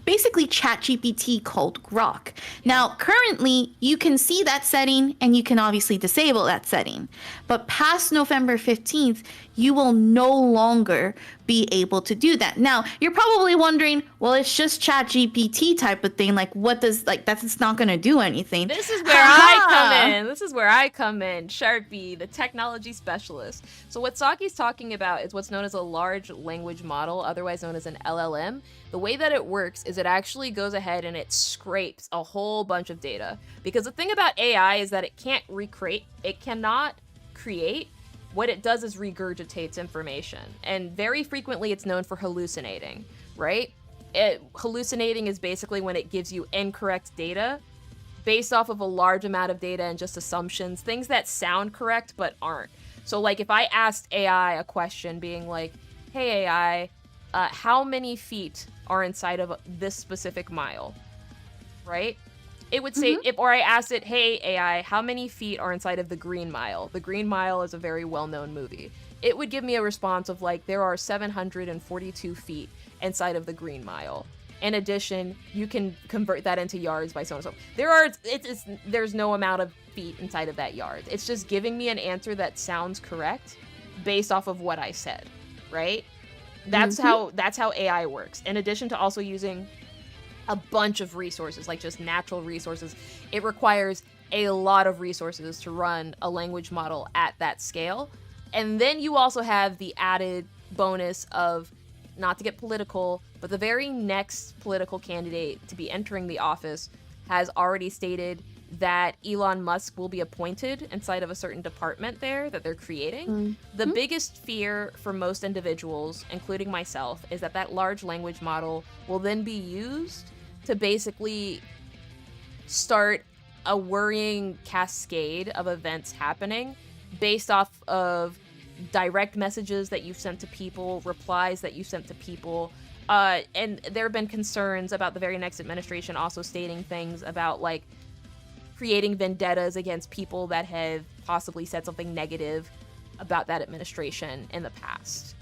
basically ChatGPT called Grok. Now, currently, you can see that setting and you can obviously disable that setting. But past November 15th, you will no longer be able to do that. Now, you're probably wondering, well, it's just ChatGPT type of thing. Like, what does, like, that's not going to do anything. This is where I come in. This is where I come in. SHARPIE, the technology specialist. So what Saki's talking about is what's known as a large language model, otherwise known as an LLM. The way that it works is it actually goes ahead and it scrapes a whole bunch of data. Because the thing about AI is that it cannot create. What it does is regurgitates information. And very frequently it's known for hallucinating, right? Hallucinating is basically when it gives you incorrect data based off of a large amount of data and just assumptions, things that sound correct but aren't. So like if I asked AI a question being like, hey AI, how many feet are inside of this specific mile, right? It would say, or I asked it, hey AI, how many feet are inside of the Green Mile? The Green Mile is a very well-known movie. It would give me a response of like, there are 742 feet inside of the Green Mile. In addition, you can convert that into yards by so and so. There's no amount of feet inside of that yard. It's just giving me an answer that sounds correct based off of what I said, right? That's how AI works. In addition to also using a bunch of resources, like just natural resources, it requires a lot of resources to run a language model at that scale. And then you also have the added bonus of, not to get political, but the very next political candidate to be entering the office has already stated that Elon Musk will be appointed inside of a certain department there that they're creating. Mm-hmm. The biggest fear for most individuals, including myself, is that that large language model will then be used to basically start a worrying cascade of events happening based off of direct messages that you've sent to people, replies that you sent to people. And there have been concerns about the very next administration also stating things about, like, creating vendettas against people that have possibly said something negative about that administration in the past.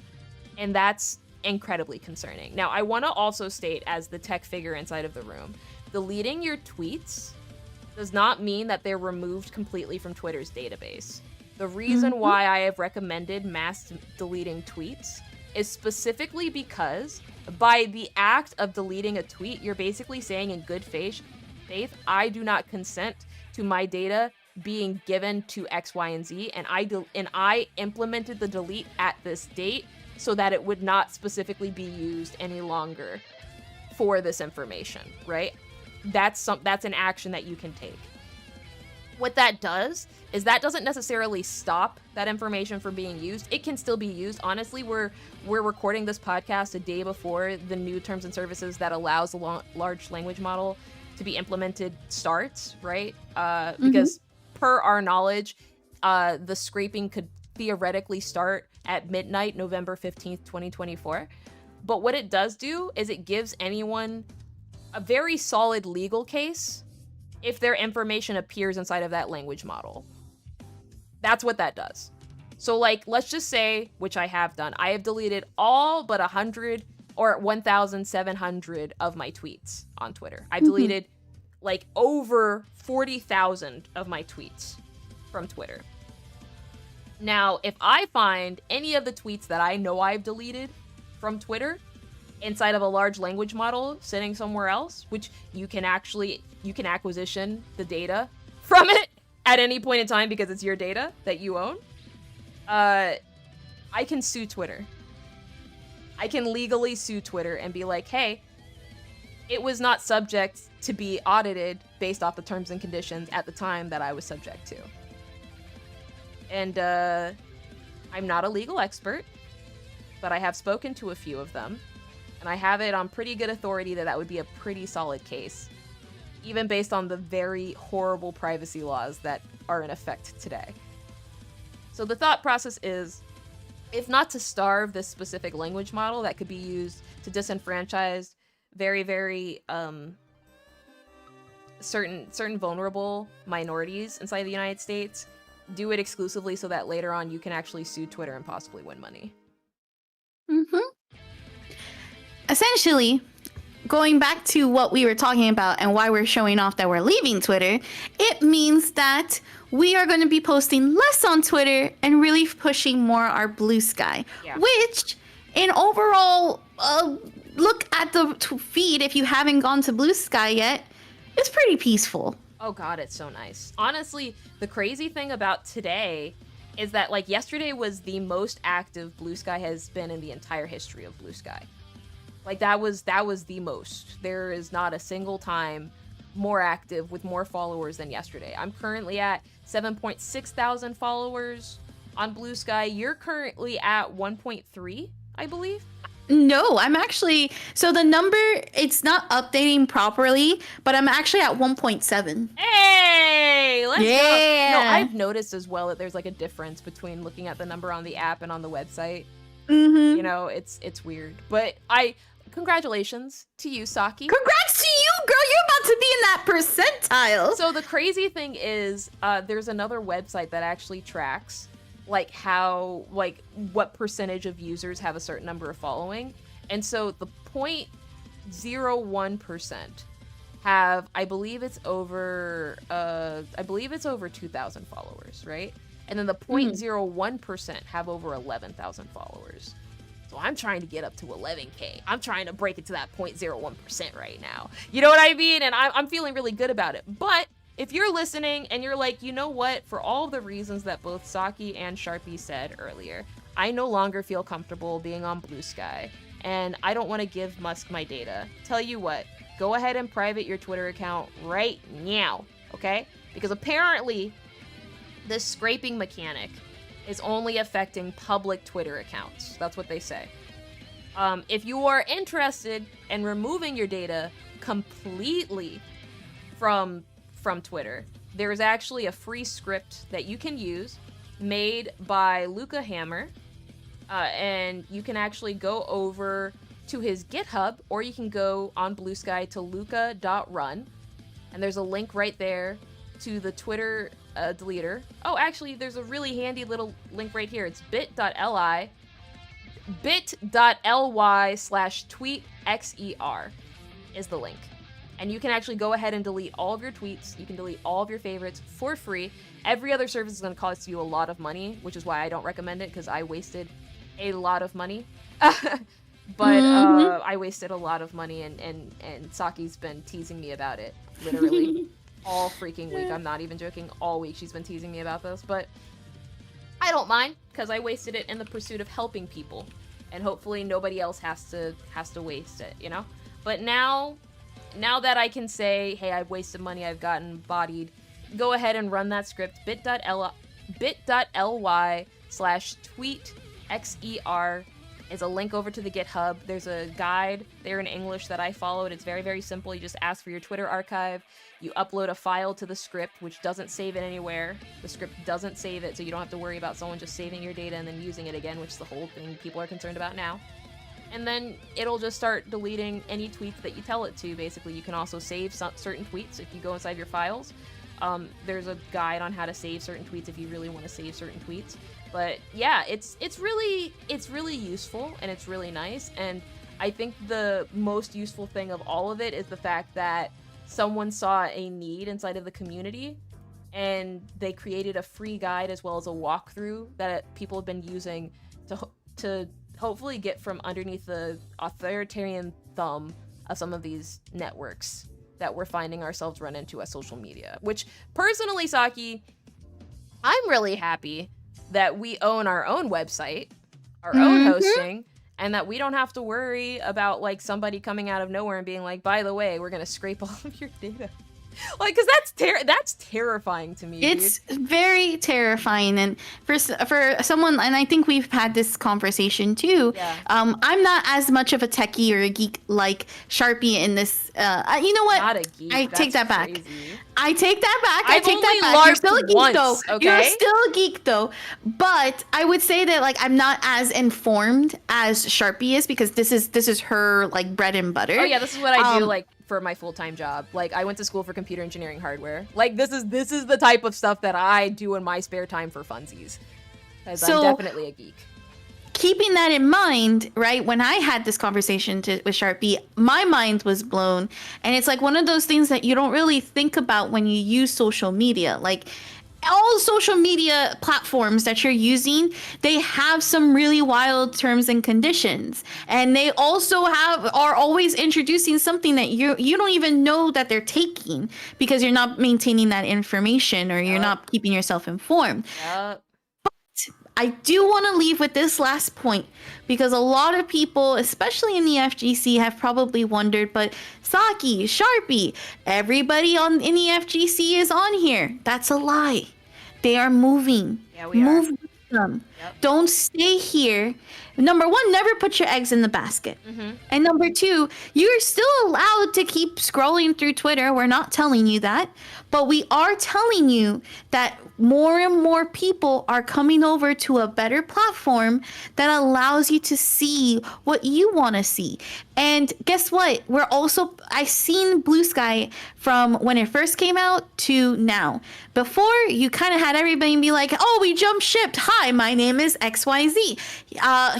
And that's incredibly concerning. Now, I want to also state, as the tech figure inside of the room, deleting your tweets does not mean that they're removed completely from Twitter's database. The reason why I have recommended mass deleting tweets is specifically because by the act of deleting a tweet, you're basically saying in good faith, I do not consent to my data being given to X, Y, and Z, and I implemented the delete at this date so that it would not specifically be used any longer for this information, right? That's an action that you can take. What that does is that doesn't necessarily stop that information from being used. It can still be used. Honestly, we're recording this podcast a day before the new terms and services that allows the large language model to be implemented starts, right? Because per our knowledge, the scraping could theoretically start at midnight, November 15th, 2024. But what it does do is it gives anyone a very solid legal case if their information appears inside of that language model. That's what that does. So, like, let's just say, which I have done, I have deleted all but 100 or 1,700 of my tweets on Twitter. I've deleted like over 40,000 of my tweets from Twitter. Now, if I find any of the tweets that I know I've deleted from Twitter inside of a large language model sitting somewhere else, which you can acquisition the data from it at any point in time because it's your data that you own, I can sue Twitter. I can legally sue Twitter and be like, hey, it was not subject to be audited based off the terms and conditions at the time that I was subject to. And I'm not a legal expert, but I have spoken to a few of them, and I have it on pretty good authority that would be a pretty solid case, even based on the very horrible privacy laws that are in effect today. So the thought process is, if not to starve this specific language model that could be used to disenfranchise very, very certain vulnerable minorities inside the United States, do it exclusively so that later on you can actually sue Twitter and possibly win money. Essentially, going back to what we were talking about and why we're showing off that we're leaving Twitter, it means that we are going to be posting less on Twitter and really pushing more our Blue Sky, which in overall look at the feed, if you haven't gone to Blue Sky yet, it's pretty peaceful. Oh god, it's so nice. Honestly, the crazy thing about today is that, like, yesterday was the most active Blue Sky has been in the entire history of Blue Sky. Like, that was the most. There is not a single time more active with more followers than yesterday. I'm currently at 7.6 thousand followers on Blue Sky. You're currently at 1.3, I believe. No, I'm actually, so the number, it's not updating properly, but I'm actually at 1.7. Hey, let's go. No, I've noticed as well that there's like a difference between looking at the number on the app and on the website. You know, it's weird. But congratulations to you, SAKI. Congrats to you, girl. You're about to be in that percentile. So the crazy thing is, there's another website that actually tracks like how, like, what percentage of users have a certain number of following. And so the 0.01% have, I believe it's over 2,000 followers, right? And then the 0.01% have over 11,000 followers. So I'm trying to get up to 11K. I'm trying to break it to that 0.01% right now. You know what I mean? And I'm feeling really good about it. But if you're listening and you're like, you know what, for all the reasons that both Saki and Sharpie said earlier, I no longer feel comfortable being on Blue Sky, and I don't want to give Musk my data. Tell you what, go ahead and private your Twitter account right now, okay? Because apparently, this scraping mechanic is only affecting public Twitter accounts. That's what they say. If you are interested in removing your data completely from Twitter, there's actually a free script that you can use made by Luca Hammer, and you can actually go over to his GitHub, or you can go on Blue Sky to luca.run, and there's a link right there to the Twitter deleter. Oh, actually, there's a really handy little link right here. It's bit.ly/tweetxer is the link. And you can actually go ahead and delete all of your tweets. You can delete all of your favorites for free. Every other service is going to cost you a lot of money, which is why I don't recommend it, because I wasted a lot of money. I wasted a lot of money, and Saki's been teasing me about it, literally. All freaking week. I'm not even joking. All week she's been teasing me about this, but I don't mind, because I wasted it in the pursuit of helping people, and hopefully nobody else has to waste it, you know? But now that I can say, hey, I've wasted money, I've gotten bodied, go ahead and run that script, bit.ly/tweetxer is a link over to the GitHub. There's a guide there in English that I followed. It's very, very simple. You just ask for your Twitter archive. You upload a file to the script, which doesn't save it anywhere. The script doesn't save it, so you don't have to worry about someone just saving your data and then using it again, which is the whole thing people are concerned about now. And then it'll just start deleting any tweets that you tell it to, basically. You can also save certain tweets if you go inside your files. There's a guide on how to save certain tweets if you really want to save certain tweets. But yeah, it's really useful, and it's really nice. And I think the most useful thing of all of it is the fact that someone saw a need inside of the community, and they created a free guide as well as a walkthrough that people have been using to hopefully get from underneath the authoritarian thumb of some of these networks that we're finding ourselves run into as social media. Which, personally, Saki, I'm really happy that we own our own website, our own hosting, and that we don't have to worry about, like, somebody coming out of nowhere and being like, by the way, we're gonna scrape all of your data. Like, because that's terrifying to me. It's very terrifying, and for someone, and I think we've had this conversation too. Yeah. I'm not as much of a techie or a geek like Sharpie in this. You know what? Not a geek. I take that back. Crazy. I take that back. I've I take that only back. You're still a geek once, though. okay? You're still a geek though. But I would say that, like, I'm not as informed as Sharpie is, because this is her, like, bread and butter. Oh yeah, this is what I do, like, for my full-time job. Like, I went to school for computer engineering hardware. Like, this is the type of stuff that I do in my spare time for funsies. Because I'm definitely a geek. Keeping that in mind, right, when I had this conversation with Sharpie, my mind was blown. And it's like one of those things that you don't really think about when you use social media. Like, all social media platforms that you're using, they have some really wild terms and conditions, and they also are always introducing something that you don't even know that they're taking, because you're not maintaining that information, or you're not keeping yourself informed. But I do want to leave with this last point, because a lot of people, especially in the FGC, have probably wondered, but Saki, Sharpie, everybody in the FGC is on here. That's a lie. They are moving. Yeah, we Move are. with them. Yep. Don't Don't stay here. Number one, never put your eggs in the basket. And number two, you're still allowed to keep scrolling through Twitter. We're not telling you that. But we are telling you that more and more people are coming over to a better platform that allows you to see what you want to see. And guess what? I've seen Blue Sky from when it first came out to now. Before, you kind of had everybody be like, oh, we jump shipped. Ha, hi, my name is XYZ.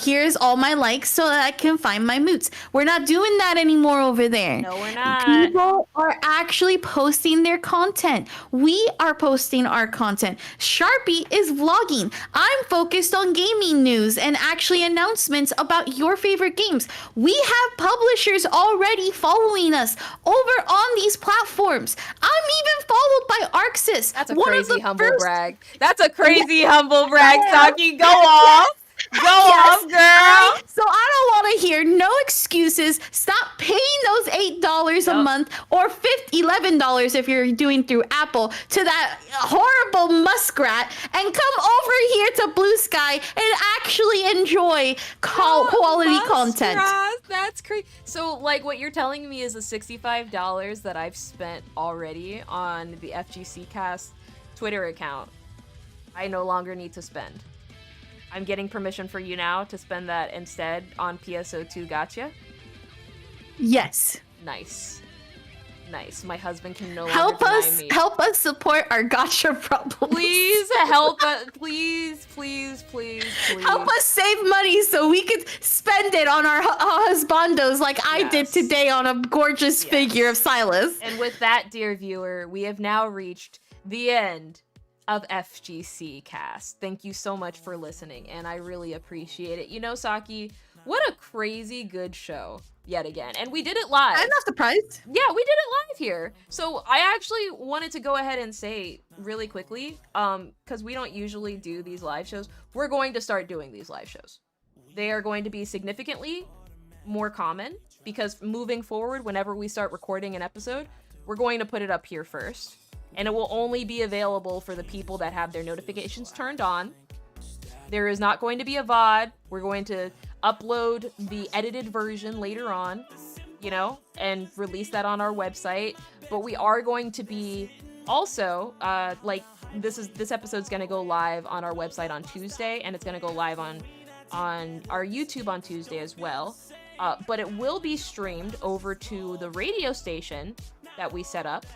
Here's all my likes so that I can find my moots. We're not doing that anymore over there. No, we're not. People are actually posting their content. We are posting our content. Sharpie is vlogging. I'm focused on gaming news and actually announcements about your favorite games. We have publishers already following us over on these platforms. I'm even followed by Arxis. That's a one of crazy the humble first- brag. That's a crazy humble brag, Saki. Go off. Go off, girl. So I don't want to hear no excuses. Stop paying those $8 a month or $11 if you're doing through Apple to that horrible muskrat and come over here to Blue Sky and actually enjoy quality content. That's crazy. So, like, what you're telling me is the $65 that I've spent already on the FGC Cast Twitter account, I no longer need to spend. I'm getting permission for you now to spend that instead on PSO2 Gotcha? Yes. Nice. Nice. My husband can no longer deny me. Help us support our gotcha problems. Please help us. Please. Help us save money so we could spend it on our husbandos like I did today on a gorgeous figure of Silas. And with that, dear viewer, we have now reached the end of FGC Cast. Thank you so much for listening, and I really appreciate it. You know, Saki, what a crazy good show yet again. And we did it live. I'm not surprised. Yeah, we did it live here. So I actually wanted to go ahead and say really quickly, because we don't usually do these live shows, we're going to start doing these live shows. They are going to be significantly more common, because moving forward, whenever we start recording an episode, we're going to put it up here first. And it will only be available for the people that have their notifications turned on. There is not going to be a VOD. We're going to upload the edited version later on, you know, and release that on our website. But we are going to be also, like, this episode's going to go live on our website on Tuesday, and it's going to go live on our YouTube on Tuesday as well. But it will be streamed over to the radio station that we set up,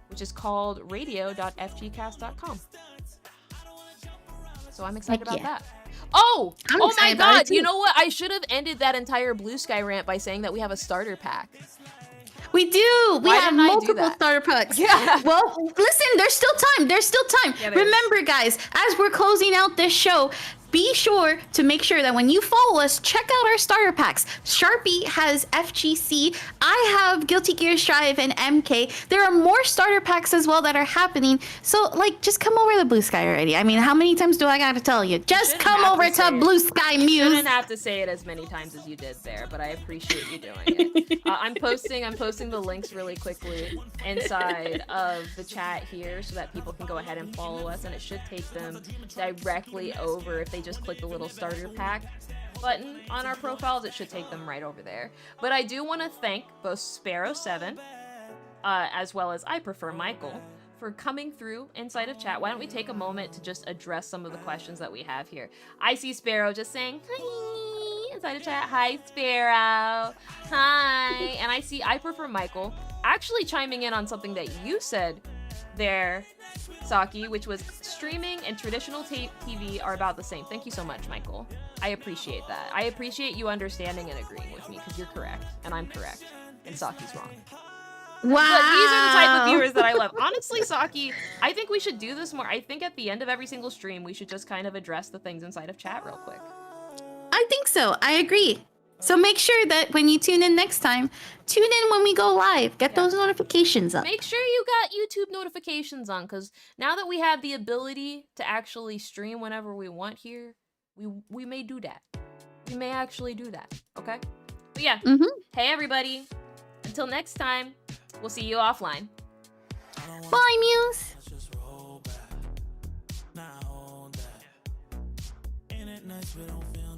which is called radio.fgcast.com. So I'm excited about that. Oh my god, you know what? I should have ended that entire Blue Sky rant by saying that we have a starter pack. We do. We have multiple starter packs. Yeah. Well, listen, there's still time. Yeah, Remember, guys, as we're closing out this show, be sure to make sure that when you follow us, check out our starter packs. Sharpie has FGC. I have Guilty Gear Strive and MK. There are more starter packs as well that are happening. So, like, just come over to Blue Sky already. I mean, how many times do I gotta tell you? Just come over to Blue Sky Muse. You shouldn't have to say it as many times as you did there, but I appreciate you doing it. I'm posting the links really quickly inside of the chat here so that people can go ahead and follow us, and it should take them directly over. If they just click the little starter pack button on our profiles, it should take them right over there. But I do want to thank both Sparrow7 as well as I Prefer Michael for coming through inside of chat. Why don't we take a moment to just address some of the questions that we have here. I see Sparrow just saying hi inside of chat. Hi, Sparrow. Hi. And I see I Prefer Michael actually chiming in on something that you said there, Saki, which was streaming and traditional TV are about the same. Thank you so much, Michael. I appreciate that. I appreciate you understanding and agreeing with me, because you're correct and I'm correct and Saki's wrong. Wow. But these are the type of viewers that I love. Honestly, Saki, I think we should do this more. I think at the end of every single stream, we should just kind of address the things inside of chat real quick. I think so. I agree. So make sure that when you tune in next time, tune in when we go live. Get those notifications up. Make sure you got YouTube notifications on, because now that we have the ability to actually stream whenever we want here, we may do that. We may actually do that, okay? But yeah, Hey everybody, until next time, we'll see you offline. Bye, Muse. Ain't it nice we don't feel